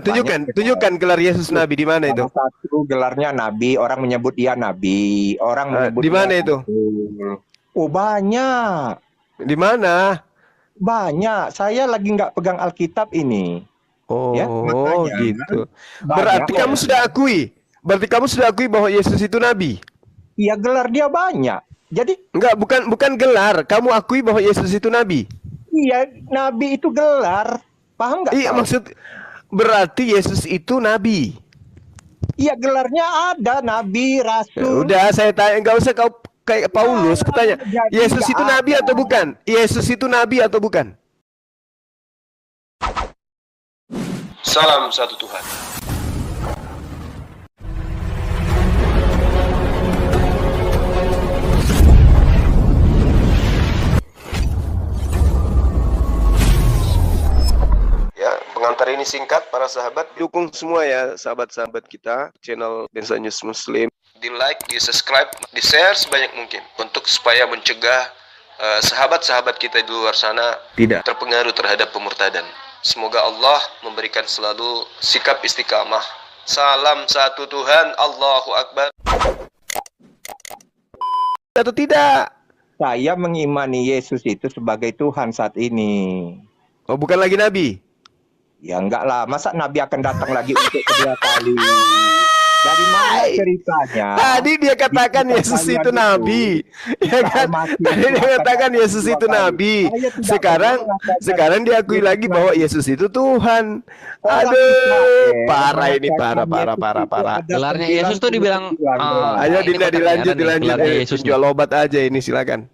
mana? Tunjukkan gelar Yesus nabi di mana itu? Salah satu gelarnya nabi, orang menyebut dia nabi, orang menyebut Di mana dia itu? rasul. Oh banyak, Di mana? banyak. Saya lagi nggak pegang Alkitab ini, ya. Oh, Makanya gitu. banyak. Berarti kamu sudah akui. Berarti kamu sudah akui bahwa Yesus itu nabi. Iya gelar dia banyak. Jadi Enggak, bukan gelar. Kamu akui bahwa Yesus itu nabi. iya nabi itu gelar, paham nggak? Iya, kau? maksud berarti Yesus itu nabi. Iya gelarnya ada nabi, Ya, rasul. udah, saya tanya, enggak usah kau kayak Paulus. Kutanya, Jadi Yesus nggak itu nabi ada. atau bukan? Yesus itu nabi atau bukan? Salam satu Tuhan. Ya, pengantar ini singkat para sahabat. Dukung semua ya sahabat-sahabat kita channel Densa News Muslim. Di like, di subscribe, di share sebanyak mungkin untuk supaya mencegah sahabat-sahabat kita di luar sana Tidak. terpengaruh terhadap pemurtadan. Semoga Allah memberikan selalu sikap istiqamah. Salam satu Tuhan, Allahu Akbar. Atau tidak? Saya mengimani Yesus itu sebagai Tuhan saat ini. Oh, bukan lagi nabi. Ya enggak lah, masa Nabi akan datang lagi untuk kedua kali? Dari mana ceritanya? Tadi dia katakan Yesus itu nabi. Ya kan? Tadi dia katakan Yesus itu nabi. Sekarang diakui lagi bahwa Yesus itu Tuhan. Aduh, parah ini, parah. Gelarnya Yesus tuh dibilang Ayo ini Dinda, pertanyaan nih, dilanjut. gelarnya Yesus nih. Jual obat aja ini, silakan.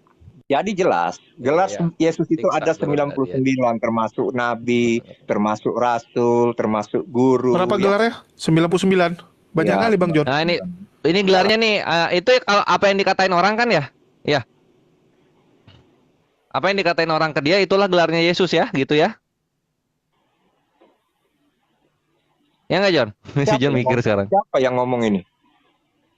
Jadi jelas, gelar Yesus itu ada Siksa dulu 99, termasuk nabi, termasuk rasul, termasuk guru. Berapa gelarnya? 99. Banyak Ya. kali Bang John. Nah ini gelarnya nih, itu kalau apa yang dikatain orang kan ya? Ya. Apa yang dikatain orang ke dia itulah gelarnya Yesus ya, gitu ya? Ya nggak John? Si John mikir sekarang. Siapa yang ngomong ini?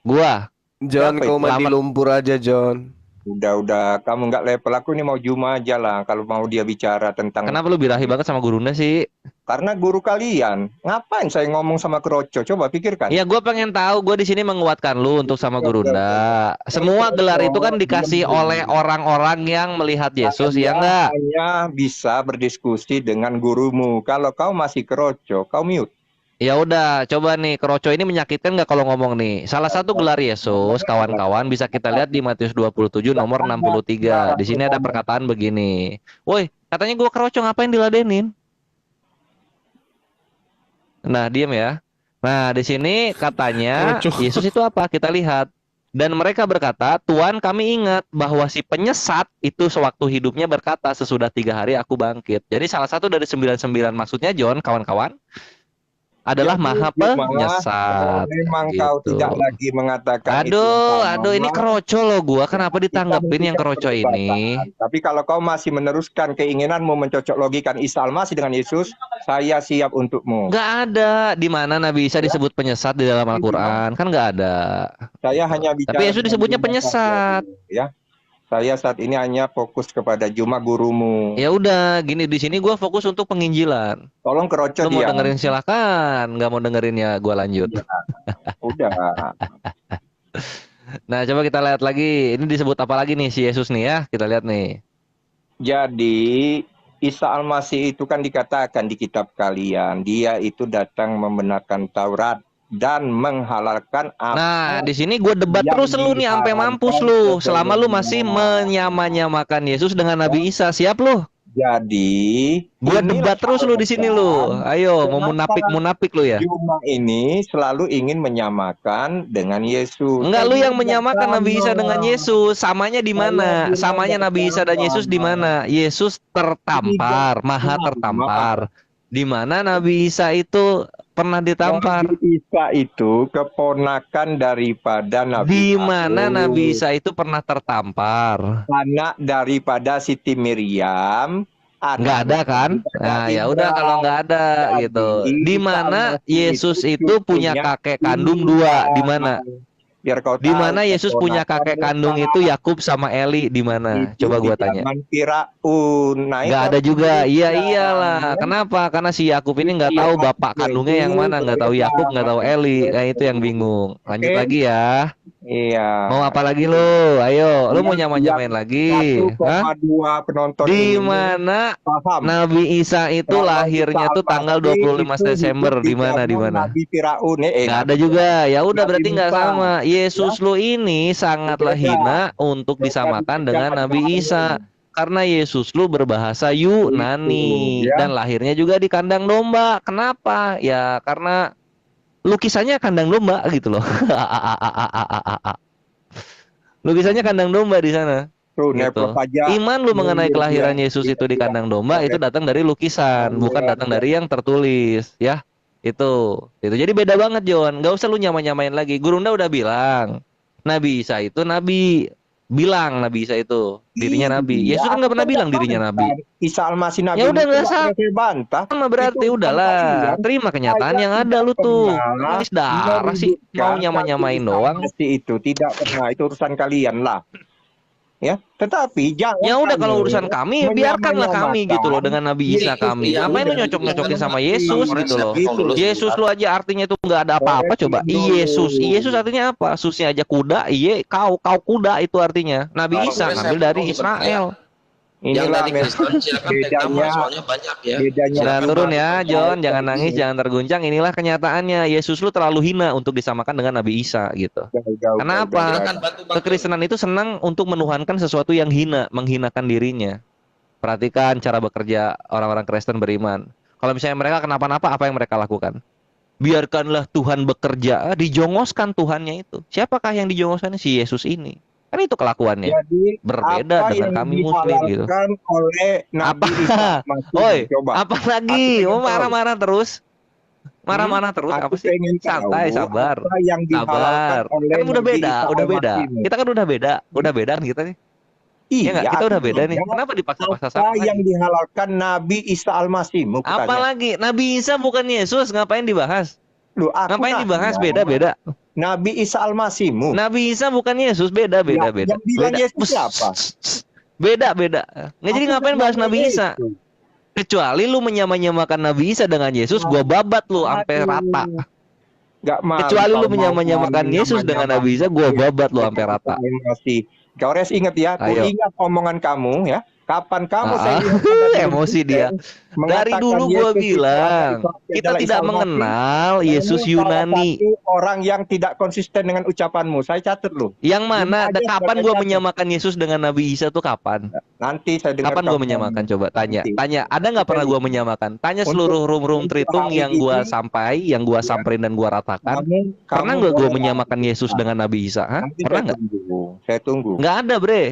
Gua. John, Siapa kau itu? mandi lumpur aja, John. Udah, kamu nggak level, aku ini mau Juma aja lah kalau mau dia bicara tentang. Kenapa lu birahi banget sama gurunda sih? Karena guru kalian. Ngapain saya ngomong sama Kroco? Coba pikirkan. Iya, gue pengen tahu. Gue di sini menguatkan lu untuk sama gurunda. Semua gelar itu kan dikasih oleh orang-orang yang melihat Yesus, ya enggak? Hanya bisa berdiskusi dengan gurumu. Kalau kau masih Kroco, kau mute. Ya udah, coba nih Kroco ini menyakitkan nggak kalau ngomong nih. Salah satu gelar Yesus, kawan-kawan, bisa kita lihat di Matius 27 nomor 63. Di sini ada perkataan begini. Woi, katanya gua Kroco ngapain diladenin? Nah, diam ya. Nah, di sini katanya Kroco. Yesus itu apa? Kita lihat. Dan mereka berkata, Tuhan kami ingat bahwa si penyesat itu sewaktu hidupnya berkata, sesudah 3 hari aku bangkit. Jadi salah satu dari 99 maksudnya John, kawan-kawan, adalah maha penyesat. Memang kau gitu. tidak lagi mengatakan Aduh, ini Kroco loh gua. Kenapa ditanggepin yang Kroco ini? Tapi kalau kau masih meneruskan keinginanmu mencocok logikan Isa Al-Masih dengan Yesus, saya siap untukmu. Nggak ada. Di mana Nabi Isa disebut penyesat di dalam Al-Quran? Kan nggak ada. Saya hanya bicara. Tapi Yesus disebutnya dengan penyesat. Ya, saya saat ini hanya fokus kepada Juma gurumu. Ya udah, gini di sini gua fokus untuk penginjilan. Tolong Kroco Lu mau dia. dengerin silakan, nggak mau dengerin ya gua lanjut. Udah. Nah, coba kita lihat lagi. Ini disebut apa lagi nih si Yesus nih ya? Kita lihat nih. Jadi Isa Al-Masih itu kan dikatakan di kitab kalian, dia itu datang membenarkan Taurat dan menghalalkan apa. Nah, di sini gue debat terus lu nih sampai mampus lu. Selama lu masih menyamakan Yesus dengan Nabi Isa, siap lu? Jadi Gue debat terus lu di sini lu. Ayo, mau munafik lu ya? Juma ini selalu ingin menyamakan dengan Yesus. Enggak, lu yang menyamakan Nabi Isa dengan Yesus. Samanya di mana? Samanya Nabi Isa dan Yesus di mana? Yesus tertampar, maha tertampar. Di mana Nabi Isa itu pernah ditampar? Nabi Isa itu keponakan daripada Nabi. Di mana Daud. Nabi Isa itu pernah tertampar? Anak daripada Siti Miriam. Nggak ada kan? Nah, ya udah kalau nggak ada gitu. Di mana Yesus itu punya kakek kandung 2? Di mana? Biar kau Di tahu. mana Yesus punya kakek kandung itu Yakub sama Eli di mana? Coba gua tanya. Firaun. Nah, Nggak itu ada juga. Iya ya. iyalah. Kenapa? Karena si Yakub ini nggak tahu bapak kandungnya yang mana, nggak tahu Yakub, nggak tahu Eli. Nah, itu yang bingung. Lanjut Oke. lagi ya. Iya. Mau apa lagi lu? Ayo, lu mau nyamain lagi? Hah? 1,2 penonton Di ini mana paham. Nabi Isa itu Kalau lahirnya Isa tuh tanggal Al-Masih 25 itu Desember hidup di mana di zaman mana? Nabi Firaun Nggak ada juga. Ya udah Nabi berarti nggak Musa. sama. Yesus lu ini sangatlah Beda. hina untuk Beda disamakan dengan dikerjakan Nabi Isa. Karena Yesus lu berbahasa Yunani Itu, ya. dan lahirnya juga di kandang domba. Kenapa? Ya karena lukisannya kandang domba gitu loh. Lukisannya kandang domba di sana. Tuh, Gitu. Nepro aja. Iman lu mengenai kelahiran Yesus itu di kandang domba itu datang dari lukisan, bukan datang dari yang tertulis, ya. Itu. Jadi beda banget, John. Gak usah lu nyamain lagi. Gurunda udah bilang, Nabi Isa itu nabi. Bilang Nabi Isa itu dirinya nabi. Yesus kan nggak pernah bilang dirinya nabi. Isa Al-Masih nabi. Ya udah nggak usah usah bantah. sama berarti Itu udahlah. kalian. Terima kenyataan Saya yang ada tidak lu tuh. pernah Nangis darah sih mau nyamain doang. Itu tidak pernah, itu urusan kalian lah. Ya, tetapi jangan. Ya udah kalau urusan kami biarkanlah kami gitu loh dengan Nabi Isa Iya, kami. iya, Ngapain lu udah. nyocok-nyocokin sama Iya, Yesus iya, gitu loh. iya. Yesus lu aja artinya itu nggak ada apa-apa coba. Yesus. Yesus artinya apa? Susnya aja kuda, iye kau kuda itu artinya. Nabi Kalau Isa boleh ngambil saya dari potong Israel. Yang Inilah dari Kristen silakan tag nama, bedanya. soalnya banyak ya. Bedanya. Jangan Silakan turun ya, bantu. John. Jangan nangis, jangan terguncang. Inilah kenyataannya. Yesus lu terlalu hina untuk disamakan dengan Nabi Isa gitu. Kenapa? Silakan bantu. Kekristenan itu senang untuk menuhankan sesuatu yang hina, menghinakan dirinya. Perhatikan cara bekerja orang-orang Kristen beriman. Kalau misalnya mereka kenapa-napa, apa yang mereka lakukan? Biarkanlah Tuhan bekerja, dijongoskan Tuhannya itu. Siapakah yang dijongoskan? Si Yesus ini. Kan itu kelakuannya. Jadi Berbeda apa dengan yang kami Muslim gitu. dihalalkan oleh Nabi Apa? Isa Al-Masih? Oi, Coba. apa lagi? Aku Mau pengen marah-marah terus? Marah-marah terus Aku apa sih? pengen tahu Santai, sabar. apa yang dihalalkan Sabar. oleh Kan udah Nabi beda, Isa udah beda. Al-Masih. Kita kan udah beda kan kita nih. Iya, Ya nggak? Kita udah beda nih. artinya Kenapa dipaksa-paksa apa sama yang lagi? dihalalkan Nabi Isa Al-Masih? Apalagi Nabi Isa bukan Yesus, ngapain dibahas? Loh, aku Ngapain nanya, dibahas? Beda-beda. Nabi Isa Al-Masihmu. Nabi Isa bukan Yesus, beda. Yang bilang Beda. Yesus siapa? Beda. Nggak jadi Aku ngapain nggak bahas nanya Nabi Isa? itu. Kecuali lu menyamakan Nabi Isa dengan Yesus, gua babat lu sampai Aduh. rata. Nggak malu Kecuali lu kalau mau menyamakan Yesus dengan Nabi Isa, gua babat lu sampai rata. Masih. Kau res ingat ya, aku Ayo. ingat omongan kamu ya. Kapan kamu saya Emosi dia. Dari dulu gua bilang, kita tidak mengenal Yesus Yunani. Orang yang tidak konsisten dengan ucapanmu. Saya catat loh. Yang mana? Ini aja Kapan gua sebagai menyamakan Yesus dengan Nabi Isa tuh kapan? Nanti saya dengar. Kapan gua kamu. menyamakan? Coba tanya. Nanti. Tanya. Ada nggak pernah gua menyamakan? Tanya seluruh room untuk Tritung hari yang gua ini, sampai, yang gua samperin dan gua ratakan. Pernah nggak gua menyamakan Yesus dengan Nabi Isa? Hah? Nanti Pernah saya nggak? tunggu. Saya tunggu. Nggak ada, Bre.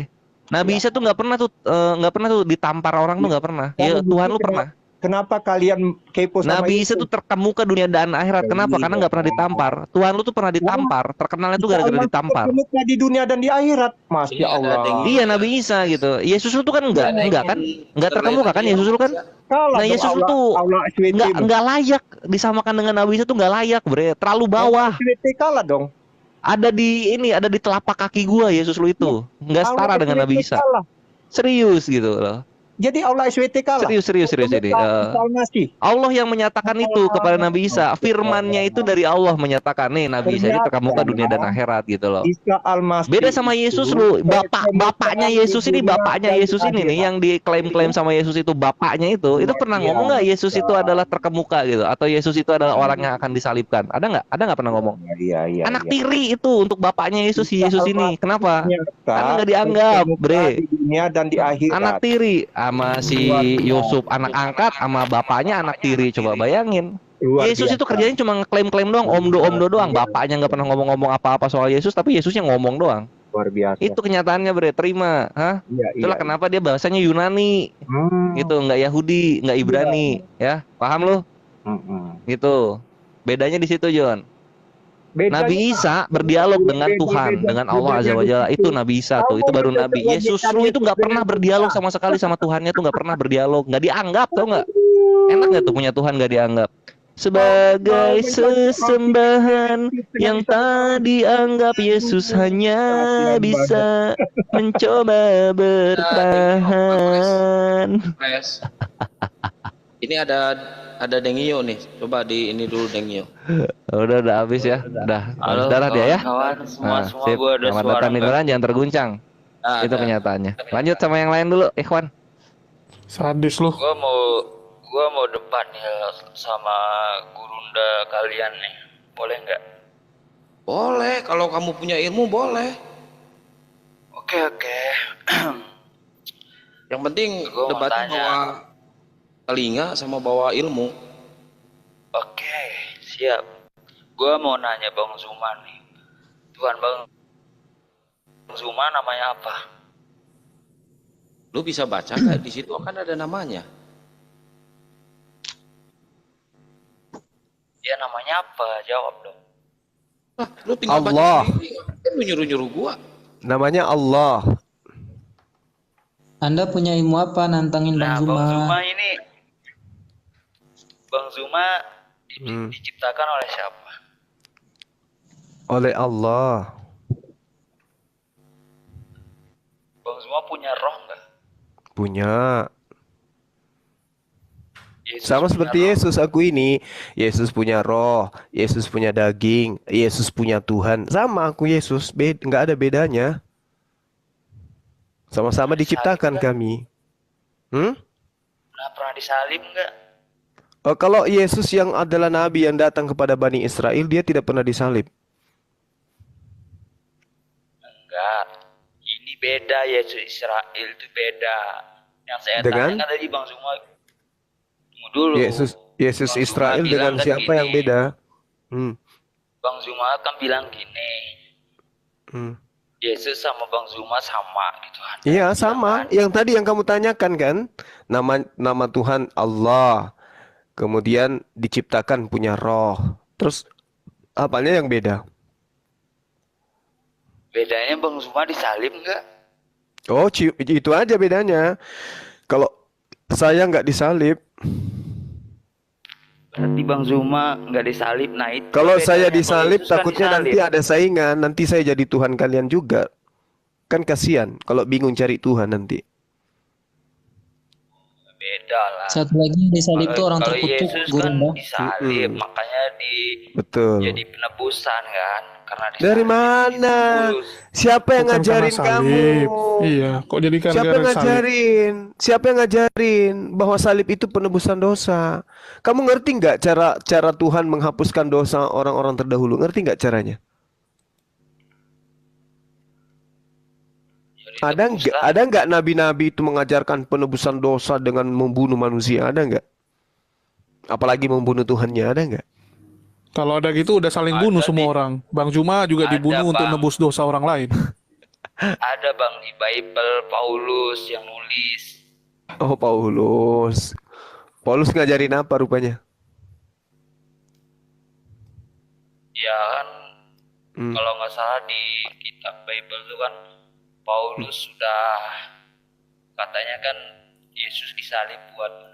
Nabi Ya. Isa tuh nggak pernah tuh ditampar orang tuh nggak pernah. Ya Kalau Tuhan lu begitu, pernah. Kenapa kalian kepo sama Nabi Isa itu? tuh terkemuka dunia dan akhirat. Kenapa? Karena nggak pernah ditampar. Tuhan lu tuh pernah ditampar. Terkenalnya tuh gara-gara Isa ditampar. Al-Masih di dunia dan di akhirat. Masya Ini ada Allah. yang- Iya Nabi Isa gitu. Yesus lu tuh kan enggak kan? Enggak terkemuka kan Yesus lu kan? Kalah Nah, dong Yesus Allah- itu Allah SWT. Enggak layak disamakan dengan Nabi Isa tuh enggak layak, Bre. Terlalu bawah. SWT kalah dong. Ada di telapak kaki gua Yesus lu itu. Enggak setara Allah dengan Nabi SWT Isa. kalah. Serius gitu loh. Jadi Allah SWT kalah. Serius ini. Isa Al-Masih. Allah yang menyatakan itu kepada Nabi Isa. Firman-Nya itu dari Allah menyatakan nih Nabi Isa ini terkemuka dunia dan akhirat gitu loh. Isa Al-Masih. Beda sama Yesus lu, bapaknya Yesus ini, bapaknya Yesus ini nih yang diklaim-klaim sama Yesus itu bapaknya itu pernah ngomong nggak Yesus itu adalah terkemuka gitu, atau Yesus itu adalah orang yang akan disalibkan? Ada nggak pernah ngomong? Iya. Anak tiri itu untuk bapaknya Yesus, si Yesus ini, kenapa? Ternyata Karena nggak dianggap, Bre. Di dunia dan di akhirat. Anak tiri sama si Yusuf anak angkat, sama bapaknya anak tiri, coba bayangin. Luar Yesus biasa. itu kerjanya cuma ngeklaim-klaim doang, omdo doang, bapaknya nggak pernah ngomong-ngomong apa-apa soal Yesus, tapi Yesusnya ngomong doang. Luar biasa. Itu kenyataannya, Bre, terima. Hah? Iya, Itulah kenapa dia bahasanya Yunani, gitu, nggak Yahudi, nggak Ibrani, ya, paham lu? Gitu. Bedanya di situ, John. Bedanya Nabi Isa berdialog dengan Tuhan, dengan Allah Azza wa Jalla. Itu Nabi Isa tuh, itu baru Nabi. Yesus lu itu nggak pernah berdialog sama sekali sama Tuhannya tuh, nggak pernah berdialog, nggak dianggap, tau nggak? Enak nggak tuh punya Tuhan nggak dianggap? sebagai sesembahan yang tak dianggap Yesus hanya bisa mencoba bertahan. Ini ada Dengio nih. Coba di ini dulu Dengio. Udah habis ya. Udah habis darah dia ya. Kawan, semua Sip. gua ada Selamat suara. datang di Nuran, jangan terguncang. Itu kenyataannya. Lanjut sama yang lain dulu, Ikhwan. Sadis lu. Gua mau debat nih sama gurunda kalian nih. Boleh nggak? Boleh, kalau kamu punya ilmu boleh. Oke. Yang penting debatnya bawa telinga sama bawa ilmu. Oke, siap. Gua mau nanya Bang Zuma nih. Tuhan Bang Zuma namanya apa? Lu bisa baca nggak? Di situ kan ada namanya. Ya namanya apa? Jawab dong. Lu tinggal Allah. baca sendiri. Kan lu nyuruh-nyuruh gua. Namanya Allah. Anda punya ilmu apa nantangin Bang Zuma? Bang Zuma diciptakan oleh siapa? Oleh Allah. Bang Zuma punya roh nggak? Punya. Yesus Sama punya seperti roh. Yesus, aku ini. Yesus punya roh, Yesus punya daging, Yesus punya Tuhan. Sama aku Yesus, nggak ada bedanya. Sama-sama diciptakan kami. Pernah disalib nggak? Kalau Yesus yang adalah nabi yang datang kepada Bani Israel, dia tidak pernah disalib. Enggak. Ini beda, Yesus Israel itu beda. Yang saya Dengan? tanyakan tadi Bang Zuma. Tunggu dulu. Yesus Bang Israel Zuma dengan bilang kan siapa yang gini. beda? Bang Zuma kan bilang gini. Yesus sama Bang Zuma sama gitu. Iya, sama. Yang tadi yang kamu tanyakan kan, nama Tuhan Allah. Kemudian diciptakan punya roh. Terus apanya yang beda? Bedanya Bang Zuma disalib nggak? Oh, itu aja bedanya. Kalau saya nggak disalib, Berarti Bang Zuma nggak disalib. Nah itu kalau bedanya. saya Kalau disalib, Yesus kan takutnya disalib. nanti ada saingan. Nanti saya jadi Tuhan kalian juga. Kan kasihan kalau bingung cari Tuhan nanti. Beda lah. Satu lagi yang disalib itu orang Kalau terkutuk, Yesus guru kan Anda. disalib, makanya Betul. jadi penebusan kan? Karena disalib Dari mana? ditebus. Siapa yang Bukan ngajarin karena kamu? salib. Iya, kok jadi Siapa yang gara-gara salib? ngajarin? Siapa yang ngajarin bahwa salib itu penebusan dosa? Kamu ngerti nggak cara Tuhan menghapuskan dosa orang-orang terdahulu? Ngerti nggak caranya? Jadi Ada nggak nabi-nabi itu mengajarkan penebusan dosa dengan membunuh manusia? Ada nggak? Apalagi membunuh Tuhannya, ada nggak? Kalau ada gitu udah saling bunuh semua orang. Bang Zuma juga Ada, dibunuh untuk Bang. nebus dosa orang lain. Ada Bang di Bible Paulus yang nulis. Oh, Paulus. Paulus ngajarin apa rupanya? Ya kan kalau nggak salah di kitab Bible itu kan Paulus sudah katanya kan Yesus disalib buat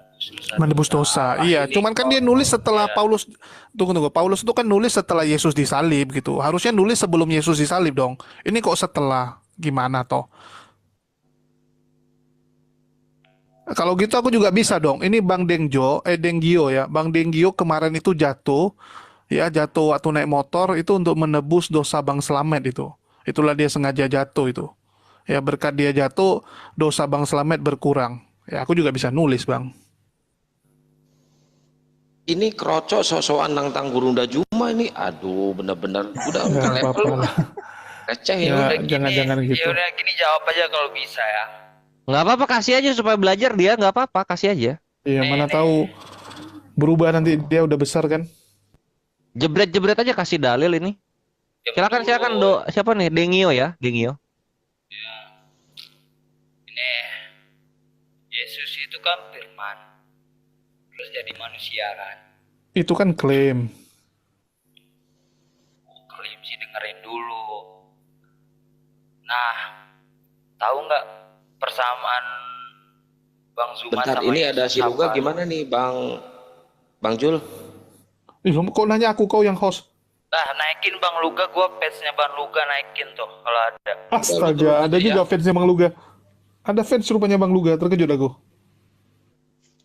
Menebus dosa. Iya, cuman kan dia nulis setelah Paulus. Tunggu. Paulus itu kan nulis setelah Yesus disalib gitu. Harusnya nulis sebelum Yesus disalib dong. Ini kok setelah? Gimana toh? Kalau gitu aku juga bisa dong. Ini Bang Denggio ya. Bang Denggio kemarin itu jatuh waktu naik motor itu untuk menebus dosa Bang Slamet itu. Itulah dia sengaja jatuh itu. Ya berkat dia jatuh, dosa Bang Slamet berkurang. Ya aku juga bisa nulis, Bang. ini kerocok sok-sokan nantang Gurunda Juma ini. Aduh, bener-bener udah bukan Nggak level. apa-apa. Receh Ya, udah jangan gitu. Ya udah gini jawab aja kalau bisa ya. Nggak apa-apa, kasih aja supaya belajar dia, nggak apa-apa, kasih aja. Iya, mana tahu berubah nanti dia udah besar kan. Jebret-jebret aja kasih dalil ini. Silakan siapa nih? Dengio ya, Dengio. Ini Yesus itu kan firman. Terus jadi manusia kan. Itu kan klaim. Klaim sih dengerin dulu. Nah, tahu nggak persamaan Bang Zuma Bentar, sama ini Yesus ada Siruga apa? gimana nih Bang Jul? Kok nanya aku, kau yang host? Nah, naikin Bang Luga, gua fansnya Bang Luga, naikin tuh kalau ada. Astaga, ada juga fansnya Bang Luga. Ada fans rupanya Bang Luga, terkejut aku.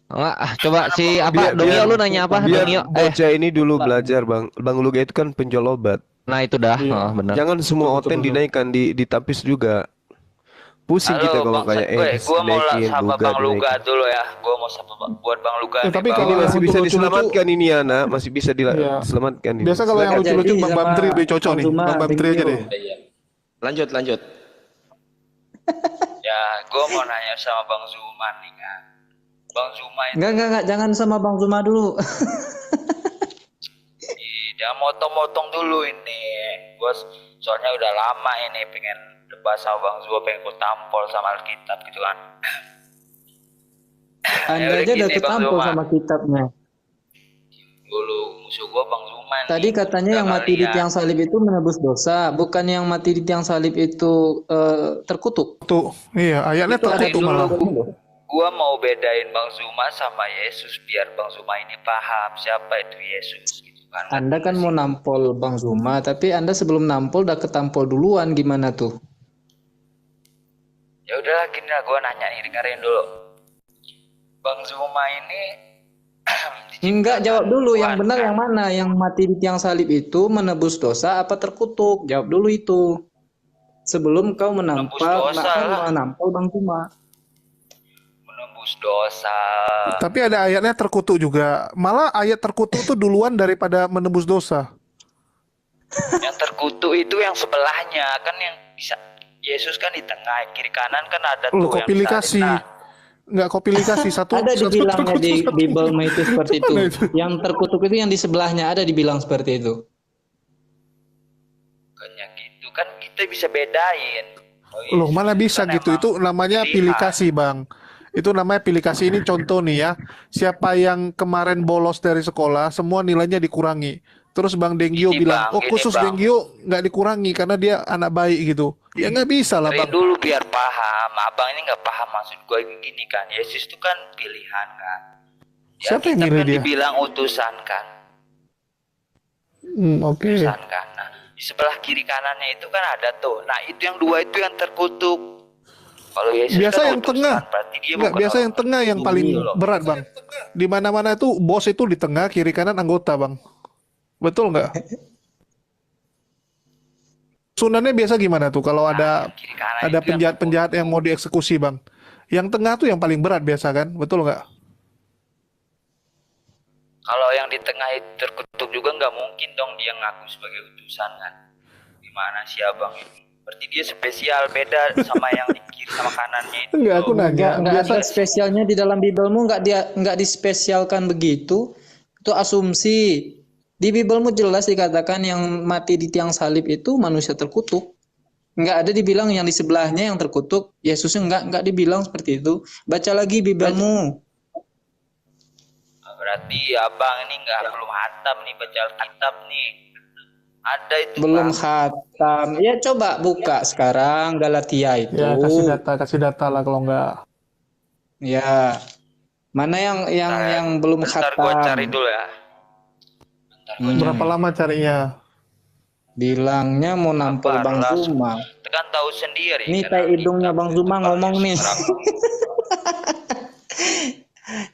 Enggak, coba si apa? Dongio lu nanya apa? Biar Dongio. bocah ini dulu belajar, Bang. Bang Luga itu kan penjual obat. Nah itu dah, Iya. benar. Jangan semua Betul, oten betul. dinaikkan, ditapis juga. Pusing kita kalau Bang kayak gua mau dinaikin, sama Luga Bang Luga dinaikin. dulu ya. Gua mau sama buat Bang Luga Ya, nih, tapi Bang. kalau Ini masih yang bisa lucu-lucu diselamatkan ini anak, masih bisa Iya. diselamatkan ini. Biasa kalau yang Silakan. lucu-lucu Jadi Bang sama Bamtri lebih cocok Bang nih. Zuma, Bang Bamtri thank aja you. deh. Lanjut. Ya, gua mau nanya sama Bang Zuma nih kan. Bang Zuma itu Enggak, jangan sama Bang Zuma dulu. jangan motong-motong dulu ini. Gua soalnya udah lama ini pengen debat sama Bang Zuma, pengen gua tampol sama Alkitab gitu kan. Anda udah aja udah gini, Bang ketampol Zuma. sama kitabnya. Dulu musuh gua Bang Zuma nih. Tadi katanya yang mati di tiang salib itu menebus dosa, bukan yang mati di tiang salib itu terkutuk. Tuh, iya, ayatnya Itu ada tertutup dulu. malah. Gua mau bedain Bang Zuma sama Yesus biar Bang Zuma ini paham siapa itu Yesus gitu kan. Anda kan mau nampol Bang Zuma, tapi Anda sebelum nampol udah ketampol duluan, gimana tuh? Ya udahlah gini lah, gua nanya nih, dengerin dulu. Bang Zuma ini Enggak, jawab dulu yang Tuhan, benar kan? yang mana? Yang mati di tiang salib itu menebus dosa apa terkutuk? Jawab dulu itu. Sebelum kau Menebus dosa lah. menampol Bang Zuma. Menembus dosa. Tapi ada ayatnya terkutuk juga. Malah ayat terkutuk tuh duluan daripada menebus dosa. Yang terkutuk itu yang sebelahnya kan, yang bisa Yesus kan di tengah, kiri kanan kan ada Loh, tuh kok pilih kasih? Nah, Nggak kau pilih kasih satu. Ada satu dibilangnya terkutuk, di satu Bible itu seperti itu. Mana itu? Yang terkutuk itu yang di sebelahnya ada dibilang seperti itu. kayak gitu kan kita bisa bedain. Loh, mana bisa kan gitu? emang Itu namanya pilih pilihan. kasih, Bang. Itu namanya pilih kasih. Ini contoh nih ya. Siapa yang kemarin bolos dari sekolah, semua nilainya dikurangi. Terus Bang Denggio Ini, bilang, Bang, oh ini, khusus Bang. Denggio nggak dikurangi karena dia anak baik gitu. Ya nggak bisa lah, Dari Bang. dulu biar paham. Abang ini nggak paham maksud gue gini kan. Yesus itu kan pilihan kan. Ya, Siapa yang kita milih kan dia? dibilang utusan kan. Oke. Utusan kan. Nah, di sebelah kiri kanannya itu kan ada tuh. Nah, itu yang dua itu yang terkutuk. Kalau Yesus Biasa kan yang utusan, tengah. berarti dia Nggak, bukan biasa orang yang tengah yang terkutuk paling gitu loh. berat, Bang. Di mana-mana itu bos itu di tengah, kiri kanan anggota, Bang. Betul nggak? Sunannya biasa gimana tuh kalau ada Yang kiri kanan ada itu yang penjahat-penjahat yang mau dieksekusi, Bang? Yang tengah tuh yang paling berat biasa kan? Betul nggak? Kalau yang di tengah itu terkutuk juga nggak mungkin dong dia ngaku sebagai utusan kan. Gimana sih abang itu? Berarti dia spesial, beda sama yang di kiri sama kanannya itu. Enggak, aku nanya. Nggak Biasa ada spesialnya di dalam Biblemu, nggak dispesialkan begitu. Itu asumsi. Di Biblemu jelas dikatakan yang mati di tiang salib itu manusia terkutuk. Nggak ada dibilang yang di sebelahnya yang terkutuk. Yesusnya nggak dibilang seperti itu. Baca lagi Biblemu. Berarti abang ini belum hatam nih baca Alkitab nih. Ada itu Belum Bang. khatam. Ya coba buka sekarang Galatia itu. ya kasih data lah kalau nggak. Ya. Mana yang belum Bentar gua cari khatam? dulu ya. Bentar gua cari. Berapa lama carinya? Bilangnya mau nampol Sabar Bang lah. Zuma. Kan tahu sendiri. Ini kan tai Alkitab hidungnya Bang itu Zuma pakai ngomong nih. surat.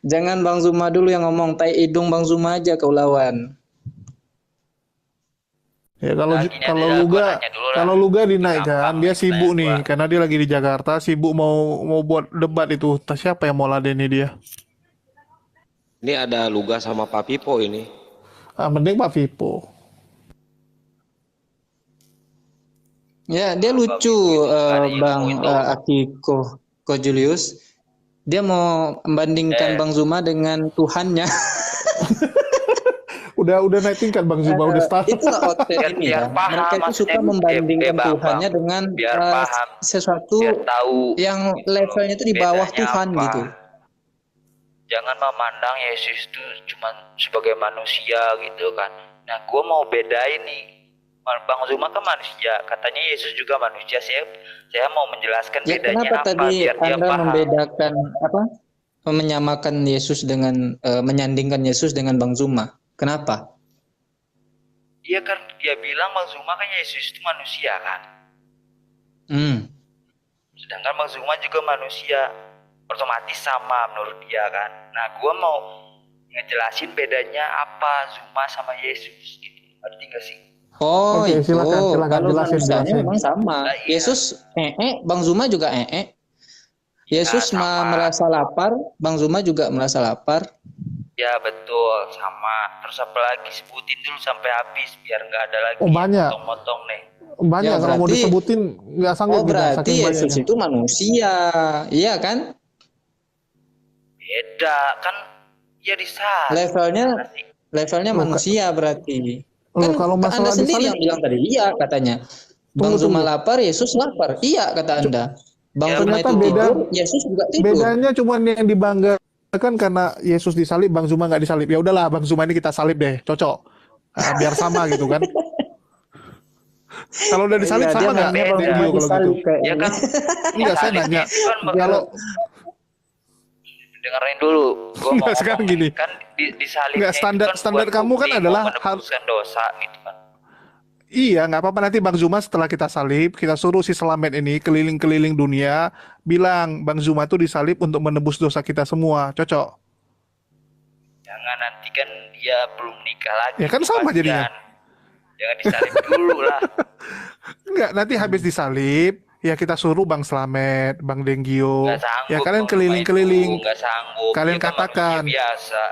Jangan Bang Zuma dulu yang ngomong, tai hidung Bang Zuma aja kau lawan. Ya kalau Nah, gini kalau aja, gua Luga nanya dulu lah. kalau Luga dinaikkan, Gampang dia nih sibuk pertanyaan nih gua. karena dia lagi di Jakarta, sibuk mau buat debat itu. Siapa yang mau ladeni dia? Ini ada Luga sama Pak Pipo ini. Mending Pak Vipo. Ya, dia lucu Bang Akiko Ko Julius. Dia mau membandingkan Bang Zuma dengan Tuhannya. Udah naik tingkat Bang Zuma, udah start. Itu outfit ini ya. Biar paham, Mereka itu suka maksudnya, membandingkan Bang, Tuhannya dengan biar paham, sesuatu biar tahu yang gitu levelnya itu di bawah bedanya Tuhan apa. gitu. Jangan memandang Yesus itu cuma sebagai manusia gitu kan. Nah, gua mau bedain nih. Bang Zuma kan manusia, katanya Yesus juga manusia. Saya mau menjelaskan Ya bedanya kenapa apa tadi biar dia Anda paham. membedakan apa? Menyamakan Yesus dengan menyandingkan Yesus dengan Bang Zuma. Kenapa? Dia kan dia bilang Bang Zuma kan Yesus itu manusia kan. Sedangkan Bang Zuma juga manusia, otomatis sama menurut dia kan. Nah, gua mau ngejelasin bedanya apa Zuma sama Yesus gitu. Ngerti gak sih? Oh, Oke, itu. silakan Kalau jelasin, manusianya jelasin. memang sama. Nah, iya. Yesus Bang Zuma juga Yesus sama. merasa lapar, Bang Zuma juga merasa lapar. Ya betul, sama. Terus apa lagi, sebutin dulu sampai habis biar nggak ada lagi Oh, banyak. potong-potong nih. Banyak, Ya, kalau mau berarti- disebutin nggak sanggup Oh, kita, berarti saking Yesus banyaknya. itu manusia, iya kan? Beda kan, ya disalib. Levelnya Loh, manusia berarti. Loh, Kan kalau Anda masalah sendiri disalib- yang bilang tadi, iya katanya. Bang Tunggu, Zuma tunggu. lapar, Yesus lapar. Iya kata Anda. Bang Ya, Zuma ternyata itu beda- tidur, Yesus juga tidur. Bedanya cuma yang dibanggakan karena Yesus disalib, Bang Zuma nggak disalib. Ya udahlah, Bang Zuma ini kita salib deh, cocok. Biar sama gitu kan. Kalau udah disalib Iya, sama dia nggak? maunya Bang Deng Zuma Gio kalau gitu. disalib kayaknya. Ya kan, Enggak, saya salib nanya. itu kan Kalau dengerin dulu. Gua Nggak, mau sekarang ngomong gini. nih, kan di salibnya Nggak, itu standar buat kamu kan bukti adalah mau menebuskan dosa gitu kan. iya, nggak apa-apa, nanti Bang Zuma setelah kita salib, kita suruh si Selamet ini keliling-keliling dunia, bilang Bang Zuma tuh disalib untuk menebus dosa kita semua, cocok? Jangan, nanti kan dia belum nikah lagi. Ya kan sama kebagian. jadinya. Jangan disalib dulu lah. Enggak, nanti habis disalib, ya kita suruh Bang Slamet, Bang Denggio, Nggak sanggup. ya kalian Bang, keliling-keliling, Zuma itu. Nggak sanggup. kalian Dia kan katakan. manusia biasa.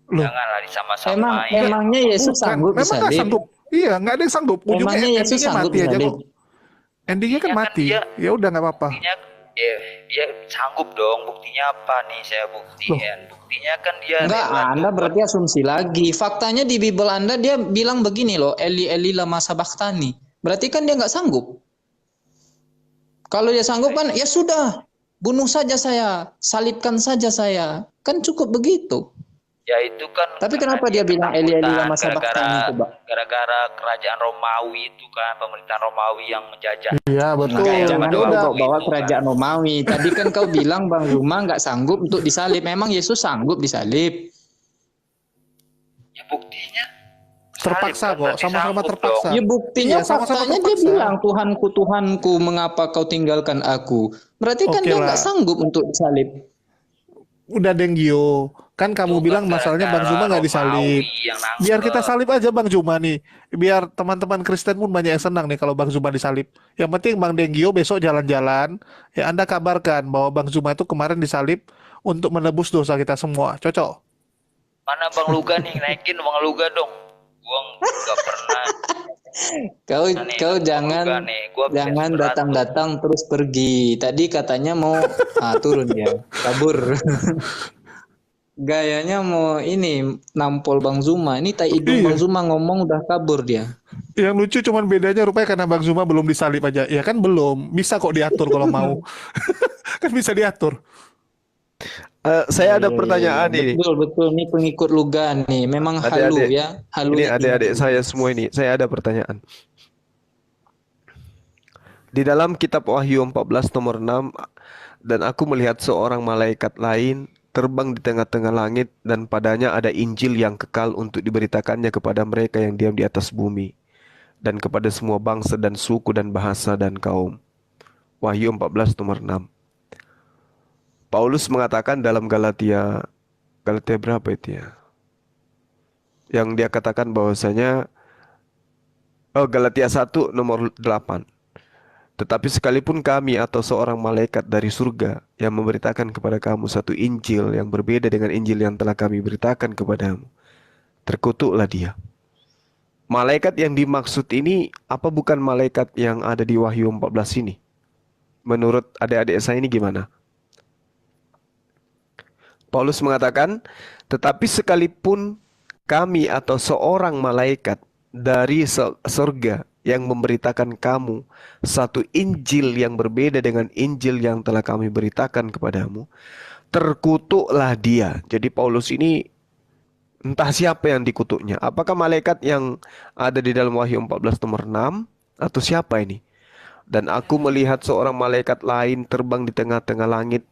Loh. Janganlah disama-samain. Emangnya Yesus Bukan, sanggup memang nggak disalib? sanggup. Iya, nggak ada yang sanggup. Ujungnya Emangnya Yesus endingnya sanggup mati aja disalib? kok. Endingnya kan Buktinya kan mati. dia- Ya udah nggak apa-apa. Buktinya, dia sanggup dong. Buktinya apa nih? Saya buktiin. Buktinya kan dia. Enggak, rela Anda tuh berarti asumsi lagi. Faktanya di Bible Anda dia bilang begini loh, Eli Eli lama sabachthani. Berarti kan dia nggak sanggup. Kalau dia sanggup kan, ya sudah, bunuh saja saya, salibkan saja saya. Kan cukup begitu. Ya itu kan. Tapi karena kenapa dia bilang Eli Eli lama ketakutan, sabachthani itu, Pak? gara-gara kerajaan Romawi itu kan, pemerintahan Romawi yang menjajah. Iya, betul. Enggak, Betul. jangan Ya kau udah. bawa kerajaan Romawi. Tadi kan kau bilang Bang Zuma nggak sanggup untuk disalib. Memang Yesus sanggup disalib. Ya buktinya. Terpaksa salib kan kok, berarti sama-sama sanggup terpaksa. dong. Ya buktinya Iya, sama-sama faktanya dia terpaksa. bilang Tuhanku Tuhanku mengapa kau tinggalkan aku. Berarti kan Oke dia lah. nggak sanggup untuk disalib. Udah Denggio. Kan kamu Itu bilang kan masalahnya Bang Zuma nggak gara-gara disalib. Romawi yang nangkep. Biar kita salib aja Bang Zuma nih. Biar teman-teman Kristen pun banyak yang senang nih kalau Bang Zuma disalib. Yang penting Bang Denggio besok jalan-jalan, ya Anda kabarkan bahwa Bang Zuma itu kemarin disalib untuk menebus dosa kita semua. Cocok? Mana Bang Luga nih, naikin Bang Luga dong. Gua nggak pernah. Kau Nih, kau Bang jangan Luga nih, gua bisa jangan berat datang-datang terus pergi. Tadi katanya mau turun dia, kabur. Gayanya mau ini nampol Bang Zuma. Ini tai hidung Iya. Bang Zuma ngomong udah kabur dia. Yang lucu cuman bedanya rupanya karena Bang Zuma belum disalib aja. Ya kan belum. Bisa kok diatur kalau mau. Kan bisa diatur. Saya ada Iya, pertanyaan iya. ini. Betul nih pengikut Luga nih. Memang halu Adik-adik. ya. Halu Ini adik-adik saya semua ini. Saya ada pertanyaan. Di dalam kitab Wahyu 14 nomor 6, dan aku melihat seorang malaikat lain terbang di tengah-tengah langit, dan padanya ada Injil yang kekal untuk diberitakannya kepada mereka yang diam di atas bumi, dan kepada semua bangsa dan suku dan bahasa dan kaum. Wahyu 14 nomor 6. Paulus mengatakan dalam Galatia berapa itu ya? Yang dia katakan bahwasanya Galatia 1 nomor 8. Tetapi sekalipun kami atau seorang malaikat dari surga yang memberitakan kepada kamu satu Injil yang berbeda dengan Injil yang telah kami beritakan kepadamu, terkutuklah dia. Malaikat yang dimaksud ini apa bukan malaikat yang ada di Wahyu 14 ini? Menurut adik-adik saya ini gimana? Paulus mengatakan, tetapi sekalipun kami atau seorang malaikat dari surga yang memberitakan kamu satu Injil yang berbeda dengan Injil yang telah kami beritakan kepadamu, terkutuklah dia. Jadi Paulus ini entah siapa yang dikutuknya. Apakah malaikat yang ada di dalam Wahyu 14 nomor 6 atau siapa ini? Dan aku melihat seorang malaikat lain terbang di tengah-tengah langit,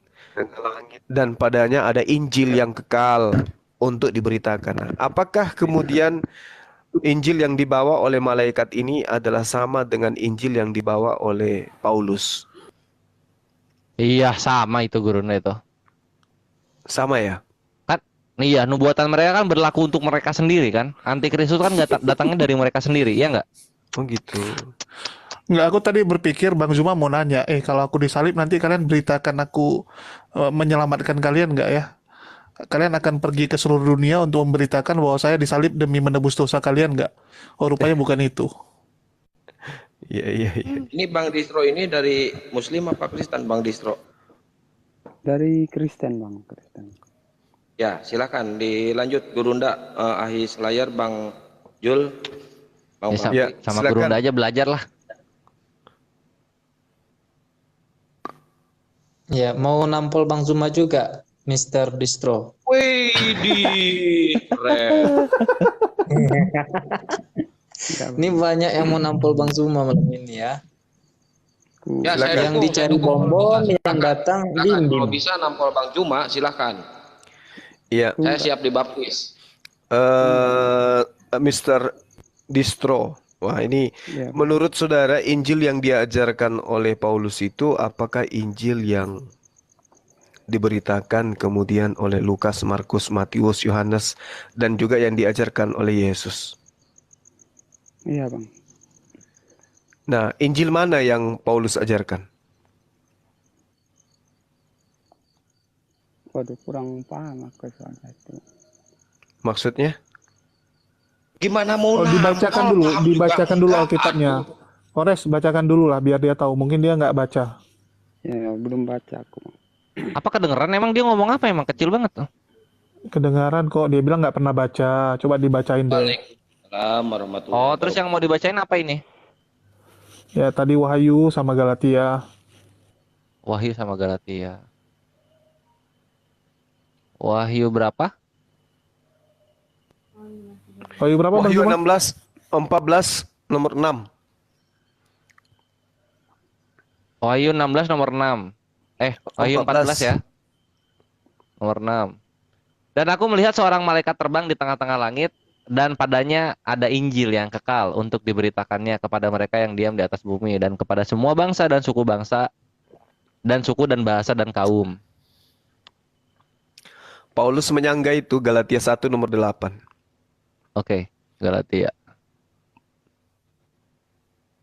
dan padanya ada Injil yang kekal untuk diberitakan. Apakah kemudian Injil yang dibawa oleh malaikat ini adalah sama dengan Injil yang dibawa oleh Paulus. Iya, sama itu guruna itu. Sama ya? Kan iya, nubuatan mereka kan berlaku untuk mereka sendiri kan. Antikristus kan datangnya dari mereka sendiri, ya nggak? Oh gitu. Nggak, aku tadi berpikir Bang Zuma mau nanya, kalau aku disalib nanti kalian beritakan aku menyelamatkan kalian nggak ya? Kalian akan pergi ke seluruh dunia untuk memberitakan bahwa saya disalib demi menebus dosa kalian nggak? Oh, rupanya bukan itu. Iya. Ini Bang Distro ini dari Muslim apa Kristen Bang Distro? Dari Kristen Bang, Kristen. Ya, silakan dilanjut Gurunda, Ahis layar Bang Jul, Bang Ya, Papi. sama silakan. gurunda aja belajar lah. Ya, mau nampol Bang Zuma juga, Mr. Distro. Wih, keren. Ini banyak yang mau nampol Bang Zuma malam ini ya. Ya, saya Yang dukung, dicari saya dukung. bonbon, yang Silakan. datang Silakan, kalau dinding. bisa nampol Bang Juma, silakan. Iya. Saya siap dibaptis. Mr. Distro. Wah, ini Ya, menurut saudara Injil yang diajarkan oleh Paulus itu apakah Injil yang diberitakan kemudian oleh Lukas, Markus, Matius, Yohanes dan juga yang diajarkan oleh Yesus? iya Bang. Nah, Injil mana yang Paulus ajarkan? Waduh, kurang paham aku soal itu. Maksudnya? Gimana mau Oh, dibacakan nampol? dulu, Paham dibacakan juga dulu enggak, Alkitabnya. aduh. Kores, bacakan dulu lah biar dia tahu. Mungkin dia nggak baca. Ya, belum baca aku. Bang. Apa kedengeran emang dia ngomong apa emang kecil banget tuh. Kedengaran kok, dia bilang nggak pernah baca. Coba dibacain deh. Waalaikumsalam warahmatullahi Oh, terus yang mau dibacain apa ini? Ya, tadi Wahyu sama Galatia. Wahyu sama Galatia. Wahyu berapa? Wahyu berapa Bang Wahyu Zuma? 16, 14, nomor 6. Wahyu 16 nomor 6. Wahyu 14 ya. Nomor 6. Dan aku melihat seorang malaikat terbang di tengah-tengah langit dan padanya ada Injil yang kekal untuk diberitakannya kepada mereka yang diam di atas bumi dan kepada semua bangsa dan suku dan bahasa dan kaum. Paulus menyangga itu Galatia 1 nomor 8. Oke, Galatia.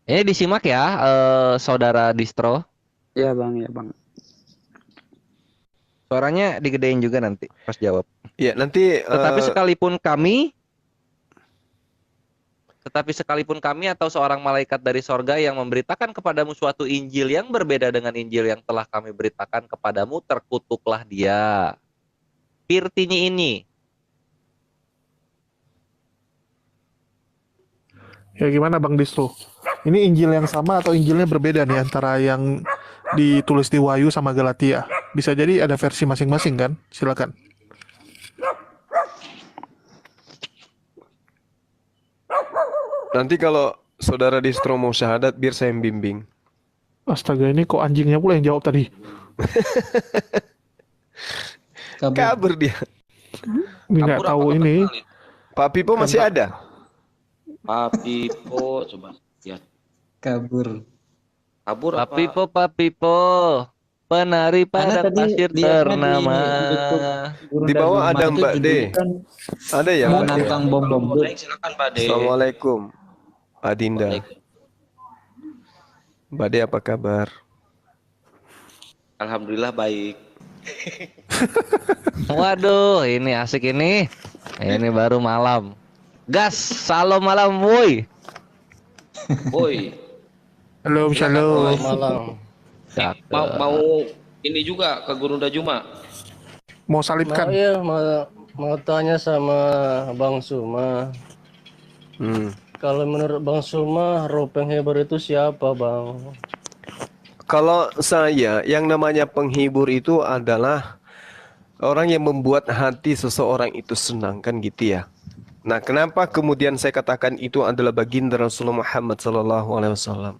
Ini disimak ya, saudara Distro. Iya Bang, ya Bang. Suaranya digedein juga nanti pas jawab. Ya, nanti Tetapi sekalipun kami atau seorang malaikat dari sorga yang memberitakan kepadamu suatu Injil yang berbeda dengan Injil yang telah kami beritakan kepadamu, terkutuklah dia. Pirtinyi ini. Ya gimana Bang Distro? Ini Injil yang sama atau Injilnya berbeda nih antara yang ditulis di Wahyu sama Galatia? Bisa jadi ada versi masing-masing kan? Silakan. nanti kalau saudara Distro mau syahadat biar saya yang bimbing. Astaga, ini kok anjingnya pula yang jawab tadi? Kabur dia. Ini nggak Kabur tahu apa ini. kembali? Pak Pipo masih ada? Papipo, coba lihat. Kabur. Kabur apa? Papipo, penari pada Tadi pasir lihatnya ternama. Guru Di bawah Dharma ada itu Mbak D. judulnya kan Ada ya Mbak D? menantang bom-bom. Baik, silakan Pak De. Assalamualaikum Pak Dinda. Mbak D apa kabar? Alhamdulillah baik. Waduh, ini asik ini. Ini baru malam. Gas, salam malam, woi. Woi, Halo, shalom. Malam. mau ini juga ke Gurunda Juma. Mau salibkan? Iya, mau tanya sama Bang Suma. Kalau menurut Bang Suma, roh penghibur itu siapa, Bang? Kalau saya, yang namanya penghibur itu adalah orang yang membuat hati seseorang itu senang, kan gitu ya. Nah, kenapa kemudian saya katakan itu adalah baginda Rasulullah Muhammad SAW?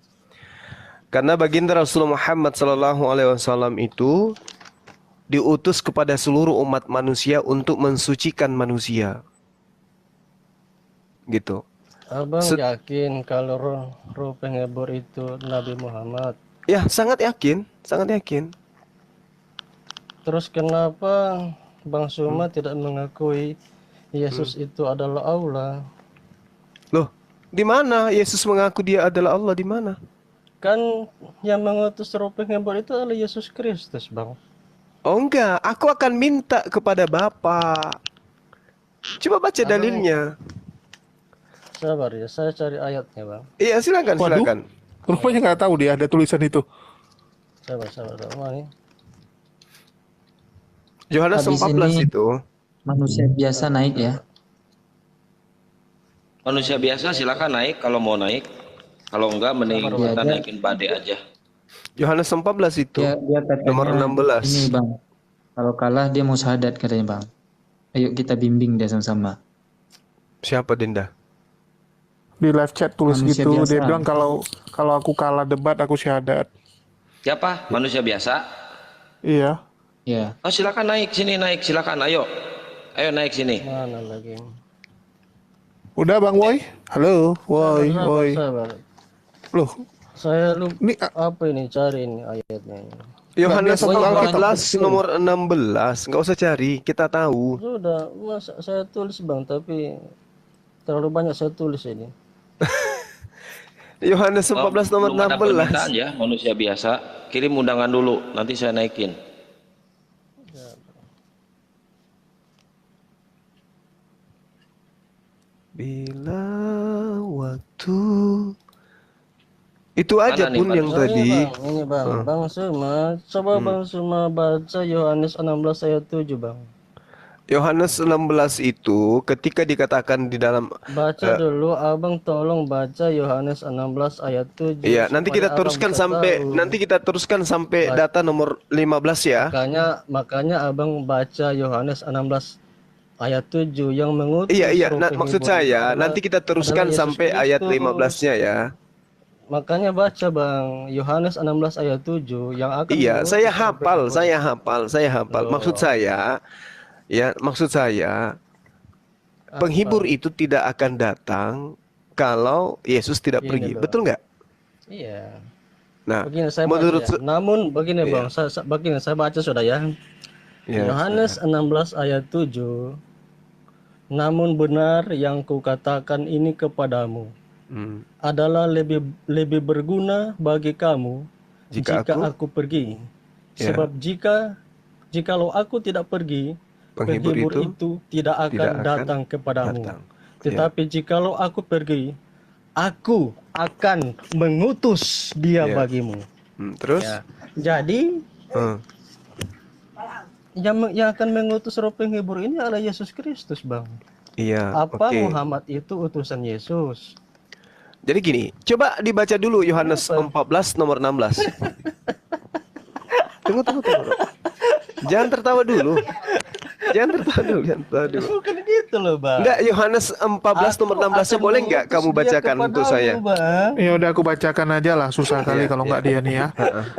Karena baginda Rasulullah Muhammad SAW itu diutus kepada seluruh umat manusia untuk mensucikan manusia. Gitu. Abang Set- yakin kalau roh penghibur itu Nabi Muhammad? Ya, sangat yakin, sangat yakin. Terus kenapa Bang Suma tidak mengakui Yesus itu adalah Allah? Loh, di mana Yesus mengaku dia adalah Allah, di mana? Kan yang mengutus roh penghibur itu adalah Yesus Kristus, Bang. Oh enggak, aku akan minta kepada Bapa. Coba baca Abang- dalilnya. Sabar ya, saya cari ayatnya, Bang. Iya, silakan, Waduh. silakan. Rupanya nggak tahu dia ada tulisan itu. Sabar. Mana nih? Yohanes Habis 14 ini- itu. Manusia biasa naik ya. Manusia biasa silakan naik kalau mau naik. Kalau enggak mending Sabar, kita Bang. naikin badai aja. Yohanes 14 itu. Dia katanya Nomor 16. ini Bang. Kalau kalah dia mau syahadat katanya Bang. Ayo kita bimbing dia sama-sama. Siapa Dinda? Di live chat tulis Manusia gitu. biasa. Dia bilang kalau aku kalah debat aku syahadat. Siapa? Manusia biasa? Iya. Ya. Oh silakan naik sini, naik silakan, ayo. Ayo naik sini. Mana lagi? Udah Bang Woi? Halo, Woi, Woi. Sabar. Loh, Saya lupa ini apa ini, cari ini ayatnya. Yohanes biasa kalau 14 kecil. nomor 16. Nggak usah cari, kita tahu. Sudah, masa saya tulis Bang, tapi terlalu banyak saya tulis ini. Yohanes 14 nomor Belum ada permintaan 16. ya, manusia biasa. Kirim undangan dulu, nanti saya naikin. Bila waktu itu aja Mana nih, pun Pak? yang Oh, tadi. ini Bang, Bang Suma, coba Bang Suma baca Yohanes 16 ayat 7 Bang. Yohanes 16 itu ketika dikatakan di dalam Baca dulu, Abang tolong baca Yohanes 16 ayat 7. Iya, nanti supaya kita Abang teruskan bisa sampai tahu. data nomor 15 ya. Makanya Abang baca Yohanes 16 ayat 7 yang mengutus Iya, roh maksud penghibur saya adalah- nanti kita teruskan adalah Yesus sampai ayat Kristus. 15-nya ya. Makanya baca Bang, Yohanes 16 ayat 7 yang akan Iya, mengutus saya roh hafal, penghibur. saya hafal. Loh. Maksud saya penghibur itu tidak akan datang kalau Yesus tidak Gini, pergi. Bang. Betul nggak? Iya. Nah, Begini saya menurut baca ya. Namun begini Iya. Bang, begini saya baca sudah ya. ya, Yohanes 16 ayat 7. Namun benar yang kukatakan ini kepadamu Hmm. adalah lebih berguna bagi kamu Jika jika aku- aku pergi. Ya. Sebab jikalau aku tidak pergi, Penghibur itu tidak akan datang kepadamu. datang. Tetapi jikalau aku pergi, aku akan mengutus dia Ya. bagimu. Terus? Ya. Jadi Hmm. yang akan mengutus roh penghibur ini adalah Yesus Kristus, Bang. Iya, Apa oke. Muhammad itu utusan Yesus? Jadi gini, coba dibaca dulu Yohanes 14 nomor 16. Tunggu. Jangan tertawa dulu. Bukan gitu loh, Bang. Enggak, Yohanes 14 nomor 16-nya boleh nggak kamu bacakan untuk saya? Ya udah aku bacakan aja lah, susah kali kalau nggak dia nih ya.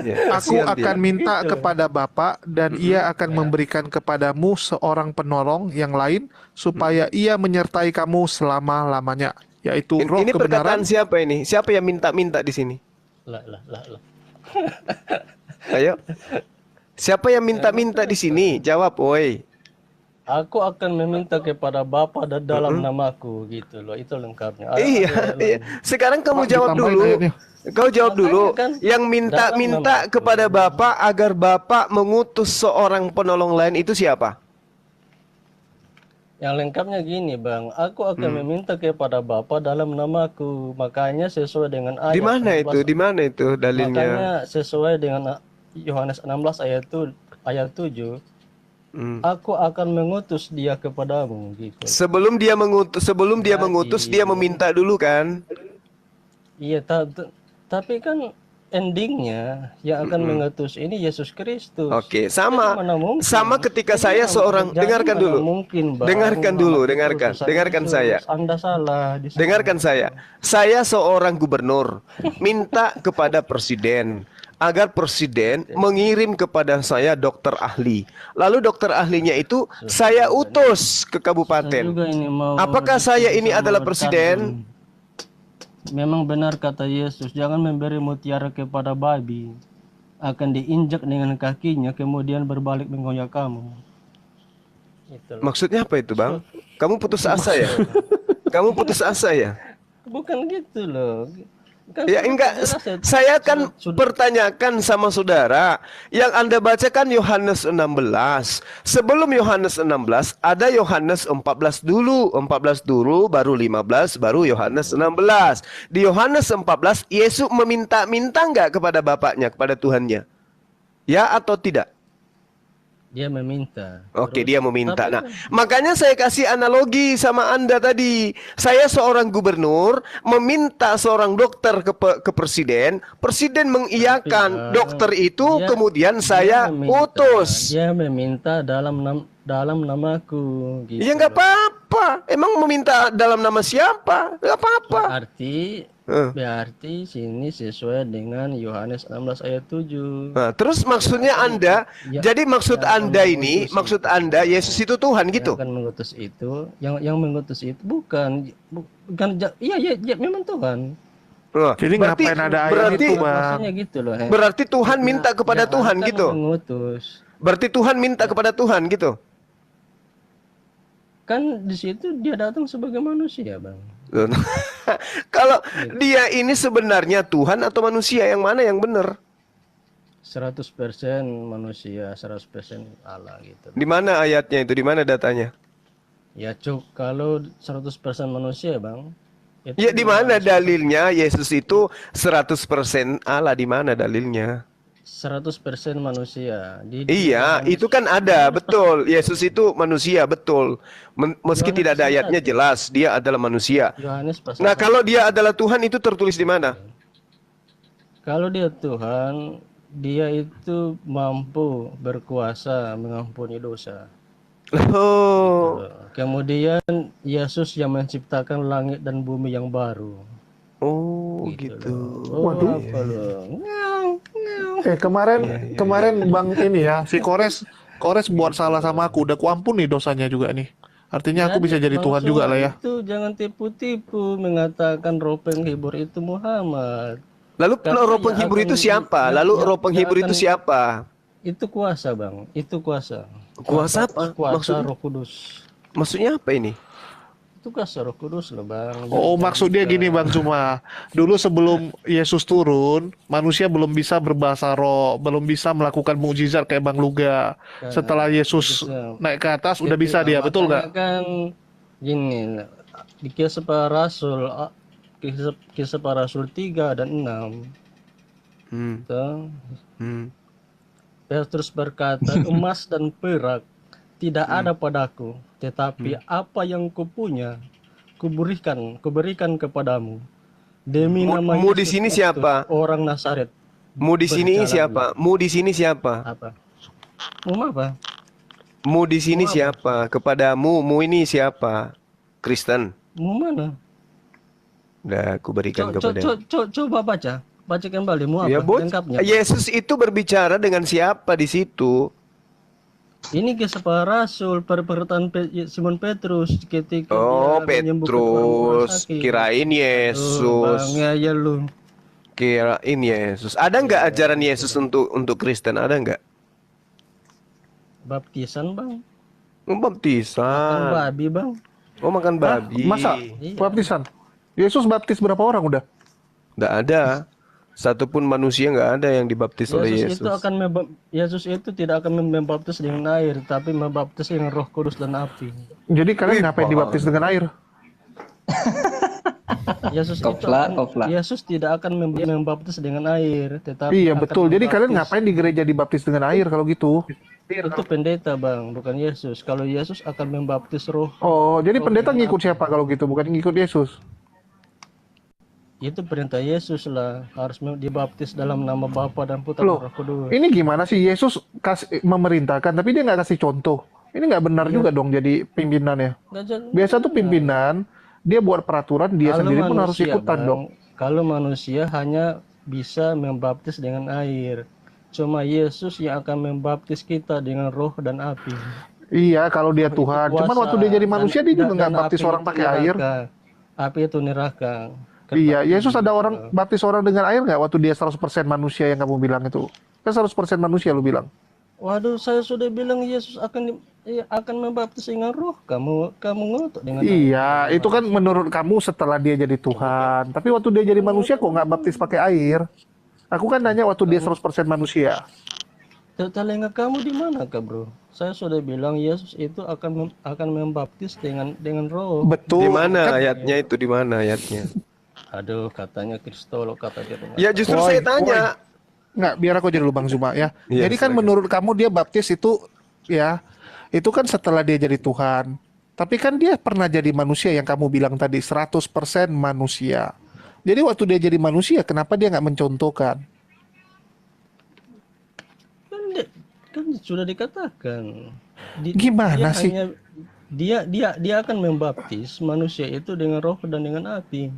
Ya, Aku kasihan dia. akan minta kepada Bapa dan ia akan memberikan kepadamu seorang penolong yang lain supaya ia menyertai kamu selama-lamanya, yaitu roh Ini kebenaran. perkataan siapa ini? Siapa yang minta-minta di sini? Lah. Ayo. Siapa yang minta-minta di sini? Jawab, woi. Aku akan meminta kepada Bapa dan dalam namaku gitu loh. Itu lengkapnya. Iya. Sekarang kamu Pak, jawab ditambahin dulu. ayatnya. Kau jawab dulu. Makanya kan, Yang minta-minta dalam kepada Bapa agar Bapa mengutus seorang penolong lain itu siapa? Yang lengkapnya gini, Bang. Aku akan meminta kepada Bapa dalam namaku. Makanya sesuai dengan ayat Di mana 16. itu? Di mana itu dalilnya? Makanya sesuai dengan Yohanes 16 ayat 7. Aku akan mengutus dia kepadamu gitu. Sebelum dia mengutus, dia meminta dulu kan? Iya, tapi kan endingnya yang akan mengutus ini Yesus Kristus. Oke, Jadi sama. mana mungkin? Sama ketika Jadi saya mana- seorang, jadi dengarkan mana dulu. mungkin, Bang, Dengarkan dulu, Muhammad itu utusan dengarkan Yesus. saya. Anda salah di sana. Dengarkan saya. Saya seorang gubernur minta kepada presiden agar presiden mengirim kepada saya dokter ahli. Lalu dokter ahlinya itu saya utus ke Saya kabupaten. juga ini mau Apakah saya ini diskusi adalah sama presiden? Chandra. Memang benar kata Yesus, jangan memberi mutiara kepada babi, akan diinjak dengan kakinya, kemudian berbalik mengoyak kamu. Itulah. Maksudnya apa itu, Bang? Kamu putus asa ya? Kamu putus asa ya? Bukan gitu loh. Kan Ya enggak, saya kan pertanyakan sama saudara, yang Anda baca kan Yohanes 16. Sebelum Yohanes 16 ada Yohanes 14 dulu, 14 dulu baru 15 baru Yohanes 16. Di Yohanes 14 Yesus meminta-minta enggak kepada Bapaknya, kepada Tuhannya? Ya atau tidak? Dia meminta. Oke, Terus, dia meminta. tapi Nah, makanya saya kasih analogi sama Anda tadi. Saya seorang gubernur meminta seorang dokter ke presiden, presiden mengiyakan dokter itu, kemudian saya utus. Dia meminta dalam namaku. Gitu Ya nggak apa-apa. Emang meminta dalam nama siapa? Nggak apa-apa. Berarti sini sesuai dengan Yohanes 16 ayat 7. Nah, terus maksudnya Anda, jadi maksud Anda ini, maksud Anda Yesus itu Tuhan gitu? Yang akan mengutus itu, yang mengutus itu bukan, iya memang Tuhan. Jadi ngapain ada ayat itu, Bang? Maksudnya gitu loh. Berarti Tuhan minta kepada Tuhan gitu? Mengutus. Berarti Tuhan minta kepada Tuhan gitu? Kan di situ dia datang sebagai manusia, Bang. Kalau dia ini sebenarnya Tuhan atau manusia, yang mana yang benar? 100% manusia, 100% Allah gitu. Di mana ayatnya itu? Di mana datanya? Ya kalau 100% manusia, Bang. Ya di mana dalilnya Yesus itu 100% Allah, di mana dalilnya? 100% manusia. Iya, itu kan ada, betul. Yesus itu manusia, betul. Meski tidak ada ayatnya jelas, dia adalah manusia. Nah, kalau dia adalah Tuhan itu tertulis di mana? Kalau dia Tuhan, dia itu mampu berkuasa mengampuni dosa. Oh. Kemudian Yesus yang menciptakan langit dan bumi yang baru. Oh, gitu. Waduh. Kemarin Bang ini ya, si Kores buat salah sama aku, udah kuampuni dosanya juga nih. Artinya aku bisa jadi Tuhan juga lah ya. Itu jangan tipu-tipu mengatakan roh penghibur itu Muhammad. Lalu roh penghibur itu siapa? Itu kuasa, Bang. Itu kuasa. Kuasa apa? Kuasa Roh Kudus. Maksudnya apa ini? Itu kuasa Roh Kudus loh, Bang. Oh, maksudnya gini, Bang, cuma dulu sebelum Yesus turun, manusia belum bisa berbahasa roh, belum bisa melakukan mukjizat kayak Bang Luga. Setelah Yesus naik ke atas udah bisa dia, betul nggak? Kan gini, di Kisah Para Rasul 3 dan 6. Petrus berkata, emas dan perak tidak ada padaku, tetapi apa yang kupunya kuberikan kepadamu. Demi nama Mu Yesus di sini Kristus, siapa? Orang Nazaret. Mu di sini siapa? Mu di sini siapa? Apa? Mu apa? Mu di sini siapa? Kepadamu, mu ini siapa? Kristen. Mu mana? Udah aku berikan kepada. Coba baca kembali mu apa? Ya, Lengkapnya. Yesus itu berbicara dengan siapa di situ? Ini Kisah Para Rasul, perbuatan Simon Petrus ketika dia Petrus, kirain Yesus. Bang, ya lu. Kirain Yesus. Ada nggak ajaran Yesus untuk Kristen? Ada nggak? Baptisan, Bang. Baptisan. Makan babi, Bang. Oh, makan babi. Masa? Baptisan? Yesus baptis berapa orang udah? Nggak ada. Satupun manusia nggak ada yang dibaptis oleh Yesus. Yesus itu tidak akan membaptis dengan air, tapi membaptis dengan Roh Kudus dan api. Jadi kalian ngapain dibaptis dengan air? Yesus tidak akan membaptis dengan air, tetapi iya betul. Jadi kalian ngapain di gereja dibaptis dengan air kalau gitu? Itu pendeta, Bang, bukan Yesus. Kalau Yesus akan membaptis Roh. Oh, jadi pendeta ngikut siapa kalau gitu? Bukan ngikut Yesus? Itu perintah Yesus lah, harus dibaptis dalam nama Bapa dan Putra dan Roh Kudus. Ini gimana sih Yesus memerintahkan tapi dia nggak kasih contoh? Ini nggak benar juga dong jadi pimpinannya. Biasa tuh pimpinan dia buat peraturan, dia sendiri pun harus ikutan, Bang, dong. Kalau manusia hanya bisa membaptis dengan air, cuma Yesus yang akan membaptis kita dengan Roh dan api. Iya, kalau dia Tuhan. Cuman waktu dia jadi manusia dia juga nggak baptis orang pakai air. Api itu neraka. Iya, Yesus ada orang baptis orang dengan air nggak waktu dia 100% manusia yang kamu bilang itu? Kan 100% manusia lu bilang. Waduh, saya sudah bilang Yesus akan membaptis dengan roh. Kamu ngotot dengan Iya, itu kan menurut kamu setelah dia jadi Tuhan. Tapi waktu dia jadi manusia kok nggak baptis pakai air? Aku kan nanya waktu dia 100% manusia. telinga kamu di mana, bro? Saya sudah bilang Yesus itu akan membaptis dengan roh. Betul. Di mana ayatnya itu? Di mana ayatnya? Aduh, katanya Kristolog kata dia. Ya justru saya tanya. Nggak, biar aku jadi dulu Bang Zuma ya. Iya, Jadi kan silakan. menurut kamu dia baptis itu ya, itu kan setelah dia jadi Tuhan. Tapi kan dia pernah jadi manusia yang kamu bilang tadi 100% manusia. Jadi waktu dia jadi manusia, kenapa dia nggak mencontohkan? Kan sudah dikatakan. Gimana sih? Dia akan membaptis manusia itu dengan roh dan dengan api.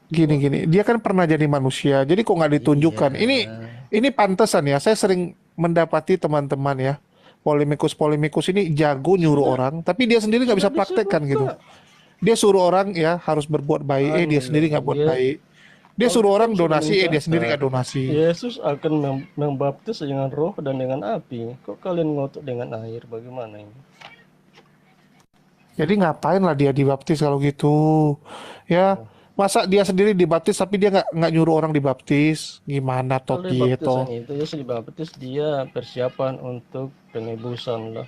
Gini, dia kan pernah jadi manusia, jadi kok nggak ditunjukkan? Iya. Ini pantesan ya, saya sering mendapati teman-teman ya, polemikus ini jago nyuruh orang, tapi dia sendiri nggak bisa praktekkan gitu. Dia suruh orang ya harus berbuat baik, dia sendiri nggak buat baik. Dia suruh orang donasi, dia sendiri nggak donasi. Yesus akan membaptis dengan roh dan dengan api. Kok kalian ngotot dengan air? Bagaimana ini? Jadi ngapain lah dia dibaptis kalau gitu? Ya, masa dia sendiri dibaptis tapi dia nggak nyuruh orang dibaptis? Gimana toh Kalau gitu? baptisan itu Yesus dibaptis, dia persiapan untuk penebusan lah.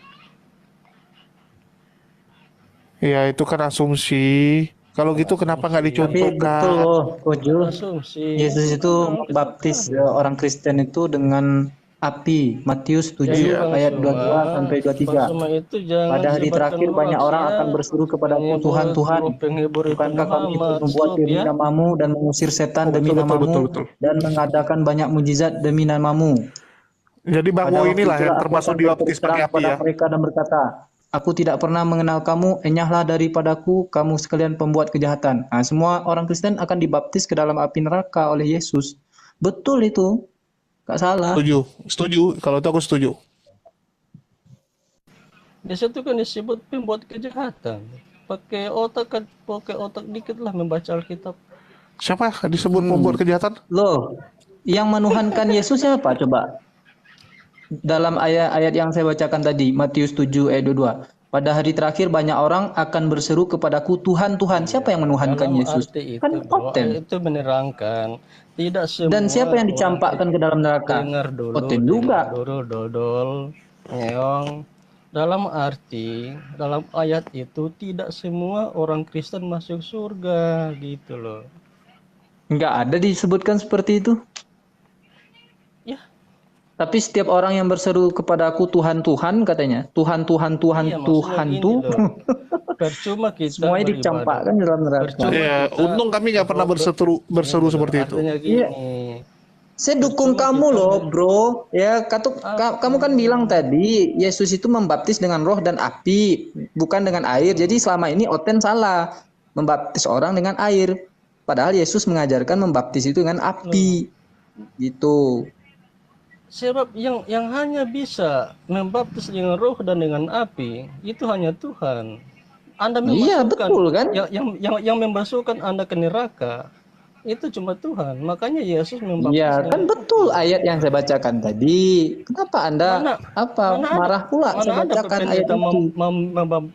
Ya itu kan asumsi. Kalau gitu kenapa nggak Tapi dicontohkan? betul loh, Kojo. Asumsi. Yesus itu membaptis orang Kristen itu dengan api. Matius 7 ayat 22 sampai 23. Pada hari terakhir banyak orang akan berseru kepadaku, Tuhan, Tuhan, bukankah kami ikut membuat demi namamu dan mengusir setan demi namamu dan mengadakan banyak mujizat demi namamu. Jadi Bang Wo inilah yang termasuk dibaptis pakai api ya. Mereka dan berkata, aku tidak pernah mengenal kamu, enyahlah daripadaku, kamu sekalian pembuat kejahatan. Nah, semua orang Kristen akan dibaptis ke dalam api neraka oleh Yesus. Betul itu. Gak salah. Setuju. Kalau itu aku setuju. Di situ kan disebut pembuat kejahatan. Pakai otak dikit lah membaca Alkitab. Siapa disebut pembuat kejahatan? Loh, yang menuhankan Yesus siapa coba? Dalam ayat-ayat yang saya bacakan tadi, Matius 7 ayat 22. Pada hari terakhir banyak orang akan berseru kepadaku, Tuhan, Tuhan. Siapa yang menuhankan Yesus? Kan Oten. Itu menerangkan tidak semua. Dan siapa yang dicampakkan ke dalam neraka? Dengar dulu. Oten juga. Dodol, ngeong. Dalam arti, dalam ayat itu tidak semua orang Kristen masuk surga gitu loh. Enggak ada disebutkan seperti itu. Ya. Tapi setiap orang yang berseru kepadaku Tuhan Tuhan katanya, Tuhan Tuhan Tuhan Iya, Tuhan maksudnya tuh. gini loh. Percuma kita Semuanya beribadah. dicampakkan dalam neraka. Ya, untung kami nggak pernah berseru seperti itu. Artinya gini. Iya. Saya dukung kamu loh, bro. Ya, kamu kan bilang tadi Yesus itu membaptis dengan roh dan api, bukan dengan air. Jadi selama ini Oten salah membaptis orang dengan air. Padahal Yesus mengajarkan membaptis itu dengan api. Gitu. Sebab yang hanya bisa membaptis dengan roh dan dengan api itu hanya Tuhan. Anda Iya, betul kan? Yang membasuhkan Anda ke neraka itu cuma Tuhan. Makanya Yesus membaptis. Iya, kan betul ayat yang saya bacakan tadi. Kenapa Anda marah pula saya bacakan ayat itu?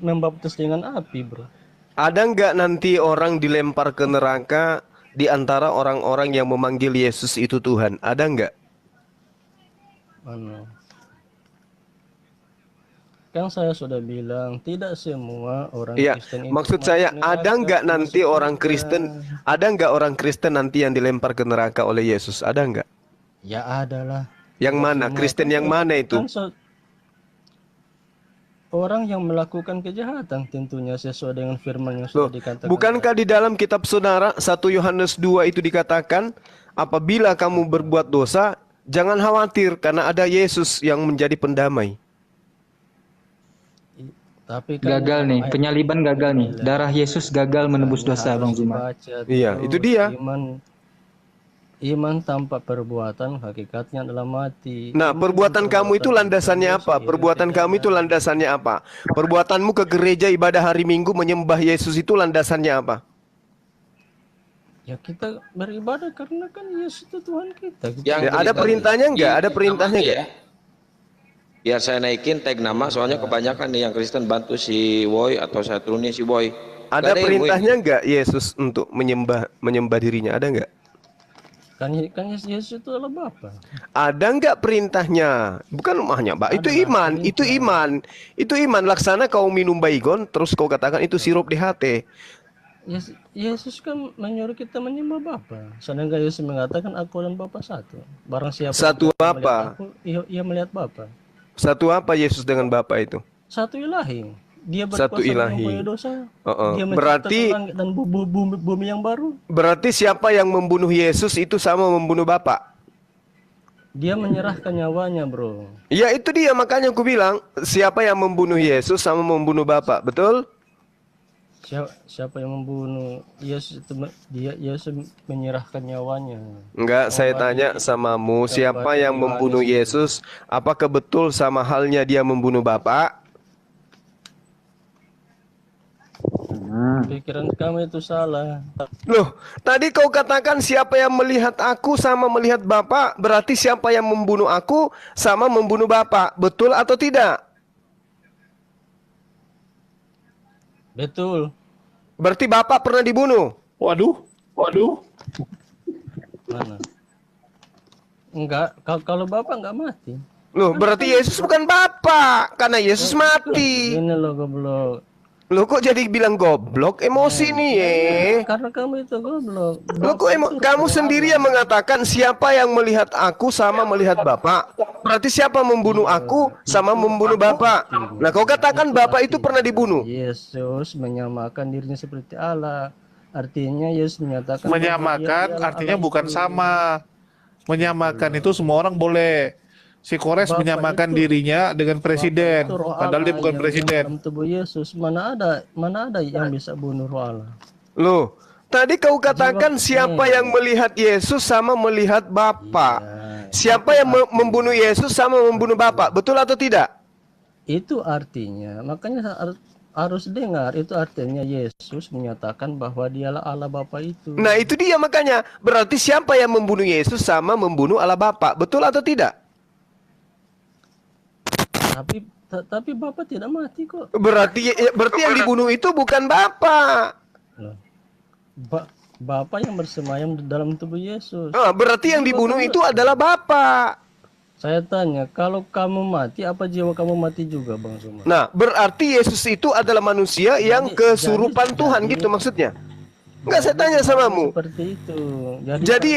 Membaptis dengan api, bro. Ada nggak nanti orang dilempar ke neraka di antara orang-orang yang memanggil Yesus itu Tuhan? Ada nggak? Mana? Kan saya sudah bilang tidak semua orang Iya, Kristen itu maksud masuk saya neraka, ada nggak nanti masuk orang surga. Kristen, ada nggak orang Kristen nanti yang dilempar ke neraka oleh Yesus? Ada nggak? Ya adalah. Yang mana? Kristen yang mana itu? Kan orang yang melakukan kejahatan tentunya sesuai dengan firman yang sudah dikatakan. Bukankah di dalam kitab saudara 1 Yohanes 2 itu dikatakan, apabila kamu berbuat dosa, jangan khawatir karena ada Yesus yang menjadi pendamai. Tapi kan Gagal nih, penyaliban gagal nih. Darah Yesus gagal menebus dosa, Bang Zuma. Iya, itu dia. Iman tanpa perbuatan hakikatnya adalah mati. Nah, perbuatan kamu itu landasannya apa? Perbuatan kamu itu landasannya apa? Perbuatanmu ke gereja ibadah hari Minggu menyembah Yesus itu landasannya apa? Ya kita beribadah karena kan Yesus itu Tuhan kita. Yang Ya, ada berita perintahnya di enggak? Ada tag perintahnya nama enggak? ya. Biar saya naikin tag nama, soalnya kebanyakan nih yang Kristen bantu si Boy atau saya turunin si Boy. Gak Ada ada ilmu ini. perintahnya enggak Yesus untuk menyembah dirinya? Ada enggak? Kan Yesus itu adalah Bapa. Ada enggak perintahnya? Bukan hanya, Mbak. Itu Ada iman, perintah. itu iman. Itu iman. Laksana kau minum baygon, terus kau katakan itu sirup DHT. Yesus kan menyuruh kita menyembah Bapa. Sedangkan Yesus mengatakan aku dan Bapa satu. Barang siapa Satu yang apa? melihat aku, ia melihat Bapa. Satu apa Yesus dengan Bapa itu? Satu ilahi. Dia Satu berkuasa ilahi. mengampuni dosa. Dia Berarti menciptakan langit dan bumi yang baru. berarti siapa yang membunuh Yesus itu sama membunuh Bapa. Dia menyerahkan nyawanya, bro. Ya itu dia, makanya aku bilang siapa yang membunuh Yesus sama membunuh Bapa, betul? Siapa yang membunuh Yesus itu Yesus menyerahkan nyawanya. Enggak, saya tanya samamu, siapa yang membunuh Yesus? Apakah betul sama halnya dia membunuh Bapa? Pikiran kamu itu salah. Loh, tadi kau katakan siapa yang melihat aku sama melihat Bapa, berarti siapa yang membunuh aku sama membunuh Bapa, betul atau tidak? Betul. Berarti Bapak pernah dibunuh? Waduh. Mana? Enggak, kalau Bapak enggak mati. Loh, berarti Yesus bukan Bapak, karena Yesus mati. Ini loh goblok. Loh, kok jadi bilang goblok? Emosi nih ya. Karena kamu itu goblok. Loh, kok kamu sendiri yang mengatakan siapa yang melihat aku sama melihat Bapak. Berarti siapa membunuh aku sama membunuh Bapak. Nah, kau katakan Bapak itu pernah dibunuh. Yesus menyamakan dirinya seperti Allah. Artinya Yesus menyatakan Menyamakan artinya bukan sama. Menyamakan itu semua orang boleh. Si Kores Bapak menyamakan itu- dirinya dengan presiden, Itu roh padahal dia Allah bukan yang presiden. dalam tubuh Yesus mana ada yang bisa bunuh roh Allah. Loh, tadi kau katakan Jiwa- siapa yang melihat Yesus sama melihat Bapak. Iya. Siapa yang membunuh Yesus sama membunuh Bapak, betul atau tidak? Itu artinya, makanya harus dengar, itu artinya Yesus menyatakan bahwa dialah Allah Bapa itu. Nah, itu dia makanya. Berarti siapa yang membunuh Yesus sama membunuh Allah Bapa, betul atau tidak? Tapi Bapa tidak mati kok. Berarti yang dibunuh itu bukan Bapak. Loh. Bapa yang bersemayam di dalam tubuh Yesus. Berarti yang dibunuh itu adalah Bapak. Saya tanya, kalau kamu mati, apa jiwa kamu mati juga, Bang Suma? Nah, berarti Yesus itu adalah manusia yang kesurupan Tuhan gitu maksudnya. Enggak, saya tanya samamu. Seperti itu. Jadi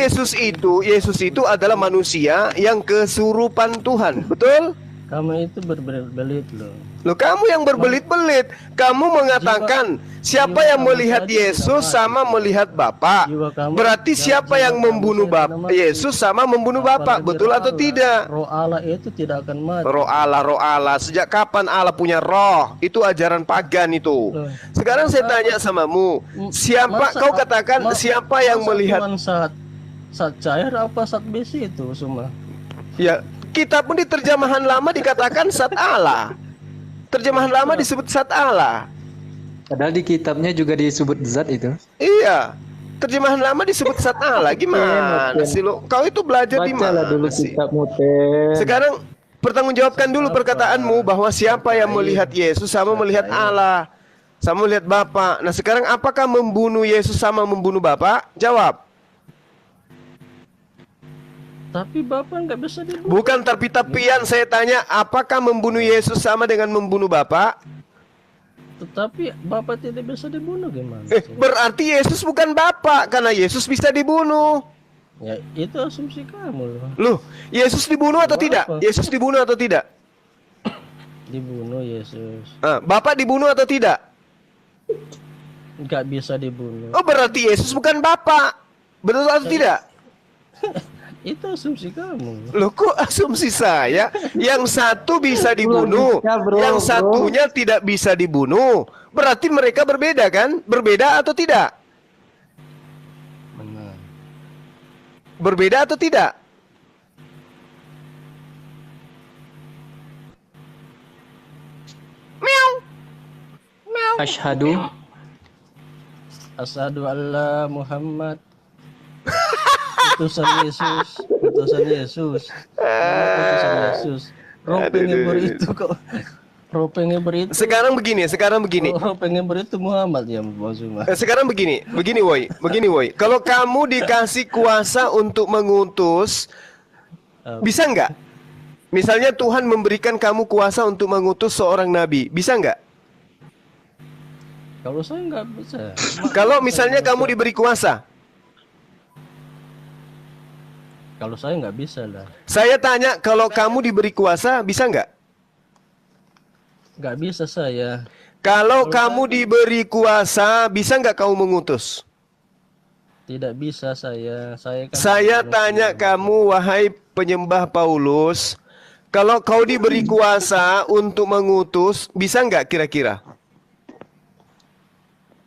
Yesus itu adalah manusia yang kesurupan Tuhan, betul? Kamu itu berbelit loh. Loh, kamu yang berbelit-belit. Kamu mengatakan siapa yang melihat Yesus sama melihat Bapa. Berarti siapa yang membunuh Yesus sama membunuh Bapa, betul atau tidak? Roh Allah itu tidak akan mati. Roh Allah. Sejak kapan Allah punya roh? Itu ajaran pagan itu. Sekarang saya tanya samamu, siapa kau katakan siapa yang melihat? Saat cair apa saat besi itu semua? Ya, kita pun di terjemahan lama dikatakan zat Allah. Terjemahan lama disebut zat Allah. Padahal di kitabnya juga disebut zat itu. Iya. Terjemahan lama disebut zat Allah. Gimana sih lo? Kau itu belajar di mana dulu sih? kitabmu, Ten. Sekarang pertanggungjawabkan dulu perkataanmu bahwa siapa yang melihat Yesus sama melihat Allah, sama melihat Bapa. Nah, sekarang apakah membunuh Yesus sama membunuh Bapa? Jawab. Tapi Bapak nggak bisa dibunuh. Bukan tapi-tapian, saya tanya, apakah membunuh Yesus sama dengan membunuh Bapa? Tetapi Bapak tidak bisa dibunuh gimana? Berarti Yesus bukan Bapa, karena Yesus bisa dibunuh. Ya, itu asumsi kamu loh. Loh, Yesus dibunuh atau tidak? Yesus dibunuh atau tidak? Dibunuh Yesus. Bapak dibunuh atau tidak? Nggak bisa dibunuh. Oh, berarti Yesus bukan Bapak. Betul atau tidak? Itu asumsi kamu. Loh, kok asumsi saya? Yang satu bisa dibunuh, yang satunya tidak bisa dibunuh. Berarti mereka berbeda kan? Berbeda atau tidak? Benar. Berbeda atau tidak? Meow. Meow. Asyhadu Asyhadu alla Muhammad utusan Yesus, utusan Yesus. Mana utusan Yesus? Roh Aduh, pengen aduh, aduh. itu kok. Roh pengen itu. Sekarang begini. Roh pengen itu Muhammad ya, Bang Zuma. Sekarang begini, woi. Kalau kamu dikasih kuasa untuk mengutus, bisa nggak? Misalnya Tuhan memberikan kamu kuasa untuk mengutus seorang nabi, bisa nggak? Kalau saya nggak bisa. Kalau misalnya kamu diberi kuasa, Kalau saya nggak bisa lah. saya tanya, kalau kamu diberi kuasa, bisa nggak? Nggak bisa saya. Kalau kamu diberi kuasa, bisa nggak kamu mengutus? Tidak bisa saya. Saya tanya kamu, wahai penyembah Paulus, kalau kau diberi kuasa untuk mengutus, bisa nggak kira-kira?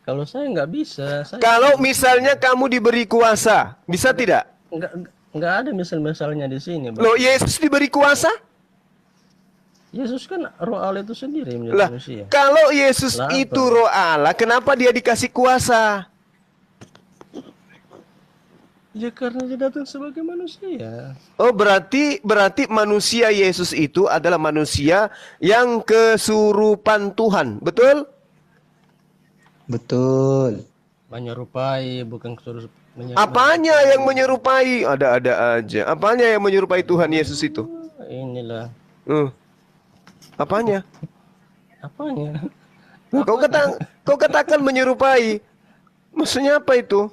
Kalau saya nggak bisa. Kalau misalnya kamu diberi kuasa, bisa tidak? Nggak ada misalnya di sini, Bang. Loh, Yesus diberi kuasa? Yesus kan roh Allah itu sendiri menjadi Lah, manusia. kalau Yesus Lah, itu apa? roh Allah, kenapa dia dikasih kuasa? Ya karena dia datang sebagai manusia. Oh, berarti manusia Yesus itu adalah manusia yang kesurupan Tuhan, betul? Betul. Menyerupai, bukan suruh Apanya yang menyerupai? Ada-ada aja. Apanya yang menyerupai Tuhan Yesus itu? Inilah. Apanya? Apanya? Nah, kau katakan menyerupai. Maksudnya apa itu?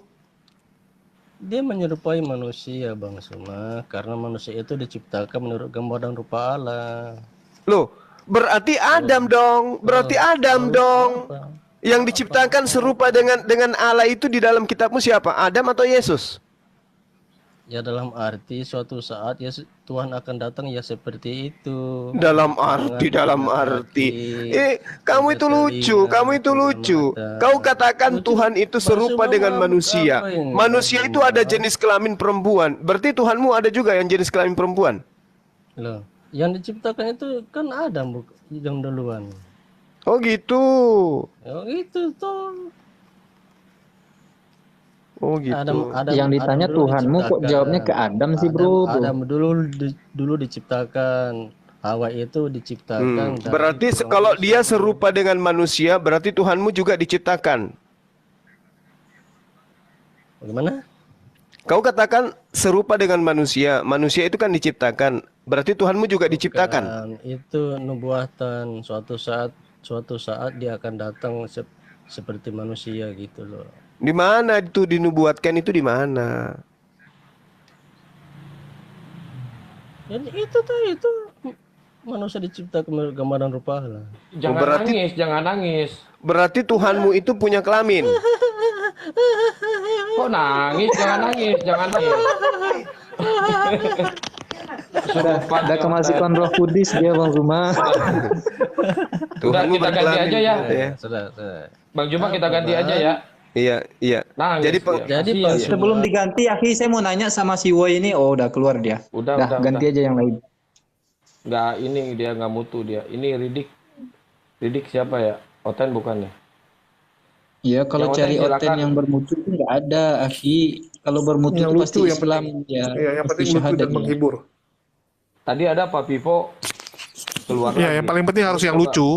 Dia menyerupai manusia, Bang Suma, karena manusia itu diciptakan menurut gambar dan rupa Allah. Loh, berarti Adam dong. Berarti Adam dong. Yang diciptakan serupa dengan Allah itu di dalam kitabmu siapa? Adam atau Yesus? Ya dalam arti suatu saat ya Tuhan akan datang ya seperti itu. Dalam arti. Kamu itu lucu. Kau katakan Tuhan itu serupa dengan manusia. Manusia itu ada jenis kelamin perempuan. Berarti Tuhanmu ada juga yang jenis kelamin perempuan. Loh, yang diciptakan itu kan Adam yang duluan. Oh gitu. Oh itu tuh. Oh gitu. Adam yang ditanya Tuhanmu kok jawabnya ke Adam sih, bro? Adam dulu diciptakan. Hawa itu diciptakan. Berarti kalau dia serupa dengan manusia, berarti Tuhanmu juga diciptakan. Bagaimana? Kau katakan serupa dengan manusia. Manusia itu kan diciptakan. Berarti Tuhanmu juga diciptakan. Itu nubuatan. Suatu saat dia akan datang seperti manusia gitu loh. Di mana itu dinubuatkan itu di mana? Jadi itu manusia diciptakan menurut gambaran rupa Allah. Jangan nangis. Berarti Tuhanmu itu punya kelamin. Kok nangis? Jangan nangis. Sudah kemasukan Roh Kudus dia, Bang Zuma. Udah kita ganti aja ya. Sudah. Bang Juma kita ganti aja ya. Iya. Nangis, Jadi sebelum diganti, Akhi, saya mau nanya sama si Woi ini. Oh, udah keluar dia. Udah, ganti aja yang lain. Nggak, ini dia nggak mutu dia. Ini Ridik siapa ya? Oten bukan ya? Iya, kalau Yang cari Oten Oten silakan. yang bermutu itu nggak ada, Akhi. Kalau bermutu Yang itu pasti lucu, yang Islam penting. ya. Iya, yang Pasti penting lucu syahadat dan ya. menghibur. Tadi ada Pak Pipo keluar Iya, lagi. yang paling penting harus yang lucu.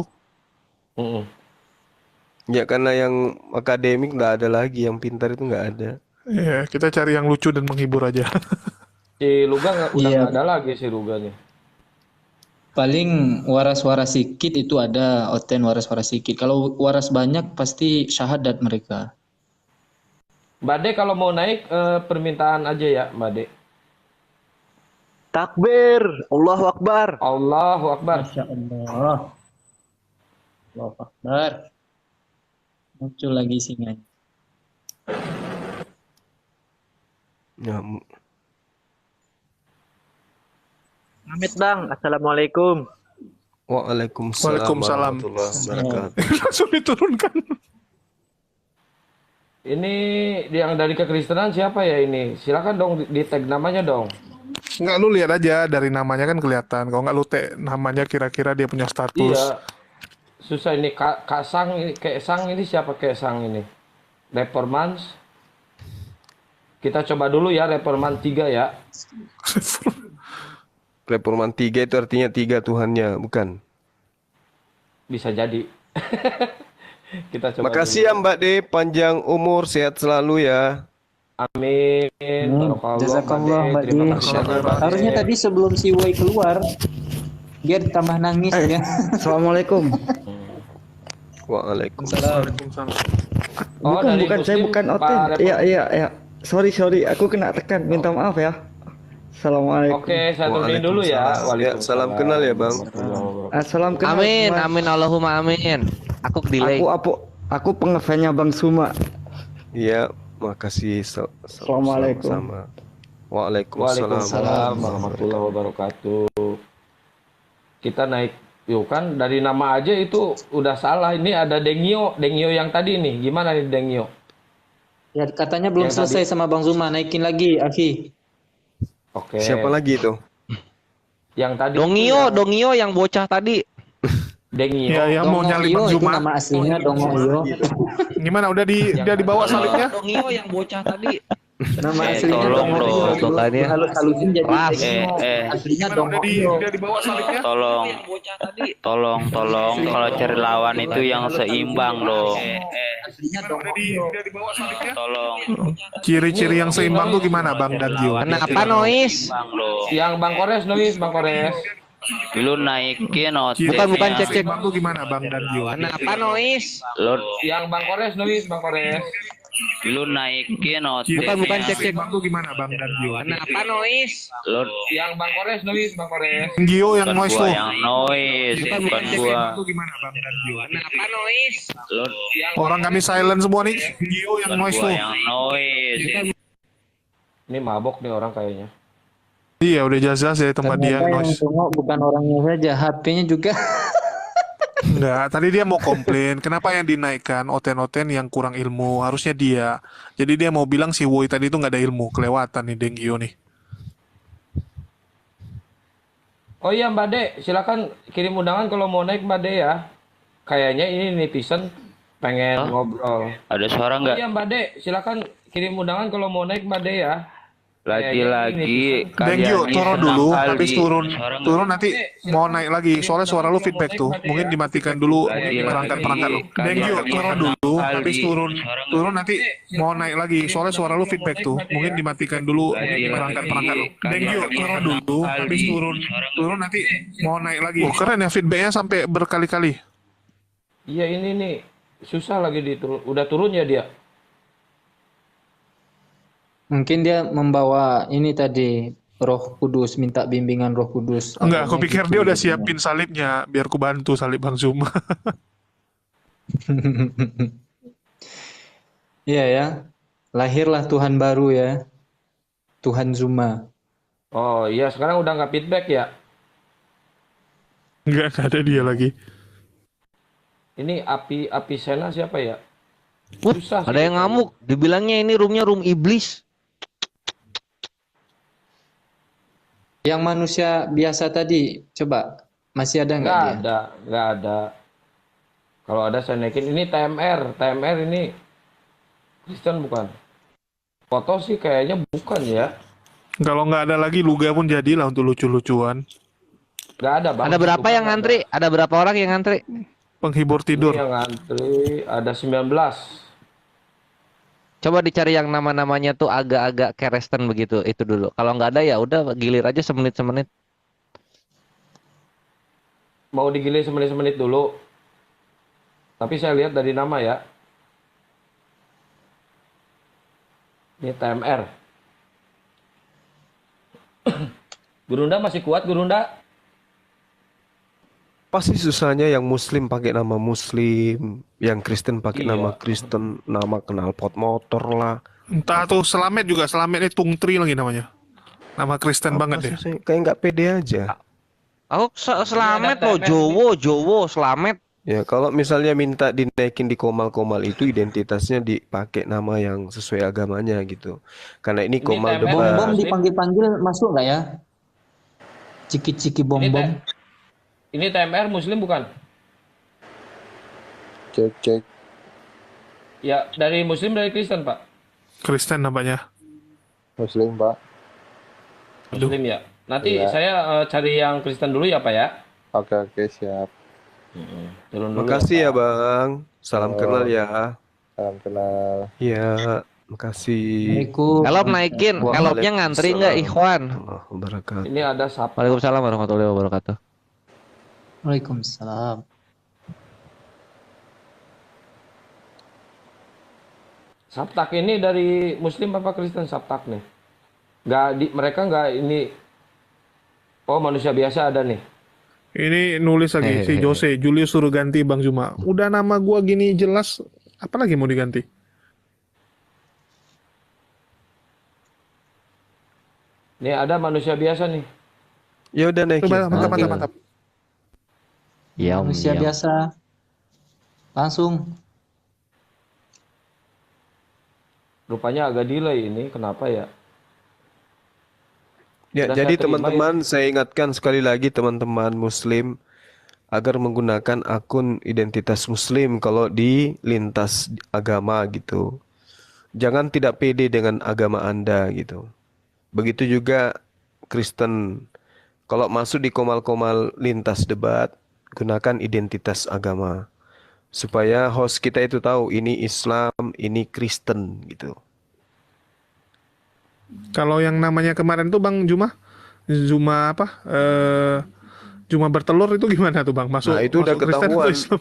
Ya karena yang akademik nggak ada lagi, yang pintar itu nggak ada. Iya, kita cari yang lucu dan menghibur aja. Si Luga udah Iya. nggak ada lagi si Luganya. Paling waras-waras sikit itu ada, Oten waras-waras sikit. Kalau waras banyak pasti syahadat mereka. Mbak De kalau mau naik permintaan aja ya Mbak De. Takbir, Allahu Akbar. Allahu Akbar. Masya Allah. Allahu Akbar. Muncul lagi singanya. Ya, Amit Bang, Assalamualaikum. Waalaikumsalam warahmatullahi wabarakatuh. Langsung diturunkan. Ini yang dari kekristenan siapa ya ini? Silakan dong di tag namanya dong. Nggak, lu lihat aja dari namanya kan kelihatan. Kalau nggak lu namanya kira-kira dia punya status. Iya. Susah ini Kaesang ini siapa Kaesang ini? Reformans. Kita coba dulu ya Reforman 3 ya. Reforman 3 itu artinya 3 Tuhannya, bukan? Bisa jadi. Kita coba Makasih ya dulu. Mbak De, panjang umur, sehat selalu ya. Amin. Barakallah, Jazakallah Mbak Terima Di. kasih banyak, Mbak Harusnya De. tadi sebelum si Wei keluar, dia ditambah nangis ya. Assalamualaikum. Waalaikumsalam. Oh, Bukan, dari bukan, saya Muslim, bukan Pak Oten. Repot. Iya. Sorry, aku kena tekan. Minta maaf ya. Assalamualaikum. Oke, saya turunin dulu ya. Ya, salam kenal ya Bang. Salam kenal. Amin, Mas. amin Allahumma amin. Aku delay. Aku pengefannya Bang Suma. Iya, makasih. Assalamualaikum. Sama-sama. Waalaikumsalam. Waalaikumsalam warahmatullahi wabarakatuh. Kita naik, yuk kan dari nama aja itu udah salah. Ini ada Dengio yang tadi nih. Gimana nih Dengio? Ya katanya belum Yang selesai sama Bang Zuma, naikin lagi, Aki. Oke. Siapa lagi itu? Yang tadi Dongio yang bocah tadi. Dengio. Ya, yang mau nyalip Bang Itu Zuma. nama aslinya Dongoyo. Gimana? Udah dibawa salibnya? Dongio yang bocah tadi. Nama aslinya tolong Dongoyo. dong. Makanya. Halus-halusin jadi Ras. Dengio. Aslinya Gimana? Dongoyo. Udah dibawa salibnya? Tolong kalau cari lawan itu yang seimbang dong. Aslinya Dongoyo. Udah dibawa salibnya? Tolong Ciri-ciri yang seimbang tuh gimana Bang dan Gio? Kenapa Nois? seimbang dong. Yang Bang Kores, Nois, Bang Kores. Lu naikin Bukan, OT-nya. cek. Seimbang tuh gimana Bang dan Gio? Kenapa Nois? Yang Bang Kores, Nois, Bang Kores. Lu naikin Bukan, OT-nya. Seimbang tuh gimana Bang dan Gio? Kenapa Nois? Lu Yang Bang Kores, Nois, Bang Kores. Gio yang bukan noise gua tuh. yang noise, bukan gua. Seimbang tuh gimana Bang dan Gio? Kenapa Nois? Lu Orang kami silent semua nih. Gio yang bukan noise gua tuh. yang noise. Ini mabok nih orang kayaknya. Iya, udah jelas ya tempat dia Ternyata yang noise. tengok bukan orangnya saja, HP-nya juga. Enggak, tadi dia mau komplain. Kenapa yang dinaikkan Oten-Oten yang kurang ilmu? Harusnya dia. Jadi dia mau bilang si Woi tadi itu nggak ada ilmu. Kelewatan nih Dengio nih. Oh iya Mbak De, silakan kirim undangan kalau mau naik Mbak De ya. Kayaknya ini netizen pengen ngobrol. Ada suara Oh nggak? iya Mbak De, silakan kirim undangan kalau mau naik Mbak De ya. Lagi-lagi Dengio, kalian turun senang dulu. kali. Habis turun Suara nggak? turun nanti mau naik lagi. Soalnya suara lu feedback tuh. Mungkin dimatikan dulu perangkat-perangkat lu. Dengio, turun dulu. Habis turun nanti mau naik lagi. Soalnya suara lu feedback tuh. Mungkin dimatikan dulu perangkat-perangkat lu. Dengio, turun dulu. Habis turun nanti mau naik lagi. Oh, keren ya feedbacknya sampai berkali-kali. Iya ini nih susah lagi diturun. Udah turun ya dia. Mungkin dia membawa ini tadi Roh Kudus, minta bimbingan Roh Kudus. Enggak, aku Awalnya pikir gitu dia udah jadinya. siapin salibnya biar ku bantu salib Bang Zuma. Iya ya, lahirlah Tuhan baru ya, Tuhan Zuma. Oh iya sekarang udah nggak feedback ya. Enggak ada dia lagi. Ini api Sena siapa ya? Wah, Susah ada sih. yang ngamuk. Dibilangnya ini roomnya room iblis. Yang manusia biasa tadi, coba masih ada nggak dia? Nggak ada. Kalau ada saya naikin. Ini TMR ini Kristen bukan? Foto sih kayaknya bukan ya. Kalau nggak ada lagi Luga pun jadilah untuk lucu-lucuan. Nggak ada bang. Ada berapa yang ngantri? Ada berapa orang yang ngantri? Penghibur tidur. Yang ngantri ada 19. Coba dicari yang nama-namanya tuh agak-agak Kristen begitu itu dulu. Kalau nggak ada ya udah gilir aja semenit-semenit. Mau digilir semenit-semenit dulu. Tapi saya lihat dari nama ya. Ini TMR. Gurunda masih kuat Gurunda? Pasti susahnya yang Muslim pakai nama Muslim, yang Kristen pakai Iya. nama Kristen, nama knalpot motor lah. Entah tuh Selamet juga, Selamet ini Tungtri lagi namanya. Nama Kristen banget deh. Susah, kayak nggak pede aja. Aku selamat Ini ada loh, TMR. Jowo, selamat. Ya kalau misalnya minta dinaikin di komal-komal itu identitasnya dipakai nama yang sesuai agamanya gitu. Karena ini Ini komal TMR. debat. Bom-bom dipanggil-panggil masuk nggak ya? Ciki-ciki bom-bom. Ini TMR Muslim bukan? Cek. Ya dari Muslim dari Kristen Pak. Kristen namanya. Muslim, Pak. Muslim ya. Nanti Iya. saya cari yang Kristen dulu ya Pak ya. Oke, siap. Turun dulu Makasih ya Pak. Bang. Salam kenal ya. Salam kenal. Iya, makasih. Assalamualaikum. Elop naikin, elopnya ngantri nggak Ikhwan? Wabarakatuh. Ini ada sap. Waalaikumsalam warahmatullahi wabarakatuh. Waalaikumsalam. Sabtak ini dari Muslim apa Kristen Sabtak nih? Mereka nggak ini. Oh manusia biasa ada nih. Ini nulis lagi si Jose, Julius suruh ganti Bang Juma. Udah nama gua gini jelas, apa lagi mau diganti? Nih ada manusia biasa nih. Ya udah naikin. Coba mantap. Ya, Manusia biasa. Langsung. Rupanya agak delay ini, kenapa ya? Ya, Sudah jadi saya terima teman-teman saya ingatkan sekali lagi teman-teman Muslim agar menggunakan akun identitas Muslim kalau di lintas agama gitu. Jangan tidak pede dengan agama Anda gitu. Begitu juga Kristen. Kalau masuk di komal-komal lintas debat, gunakan identitas agama. Supaya host kita itu tahu ini Islam, ini Kristen gitu. Kalau yang namanya kemarin tuh Bang Juma apa? Juma bertelur itu gimana tuh Bang? Masuk, Nah, itu udah masuk Kristen atau ketahuan. Islam?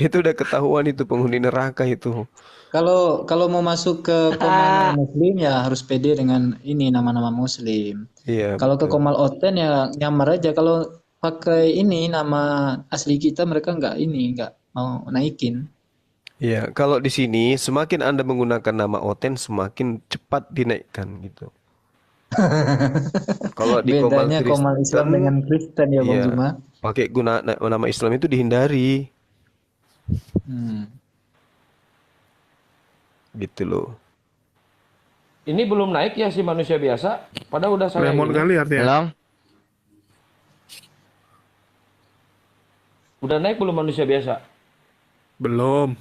Itu udah ketahuan itu penghuni neraka itu. Kalau mau masuk ke komal Muslim ya harus pede dengan ini nama-nama Muslim. Iya. Kalau ke komal Oten ya nyamar aja. Kalau pakai ini nama asli kita mereka nggak mau naikin. Iya, kalau di sini semakin Anda menggunakan nama Oten semakin cepat dinaikkan gitu. Kalau di komal Bedanya komal Islam Kristen, dengan Kristen ya Bang iya, Juma. pakai nama Islam itu dihindari. Gitu loh. Ini belum naik ya si manusia biasa, padahal udah saya Lemon ini. kali artinya. Belum. Udah naik belum manusia biasa? Belum.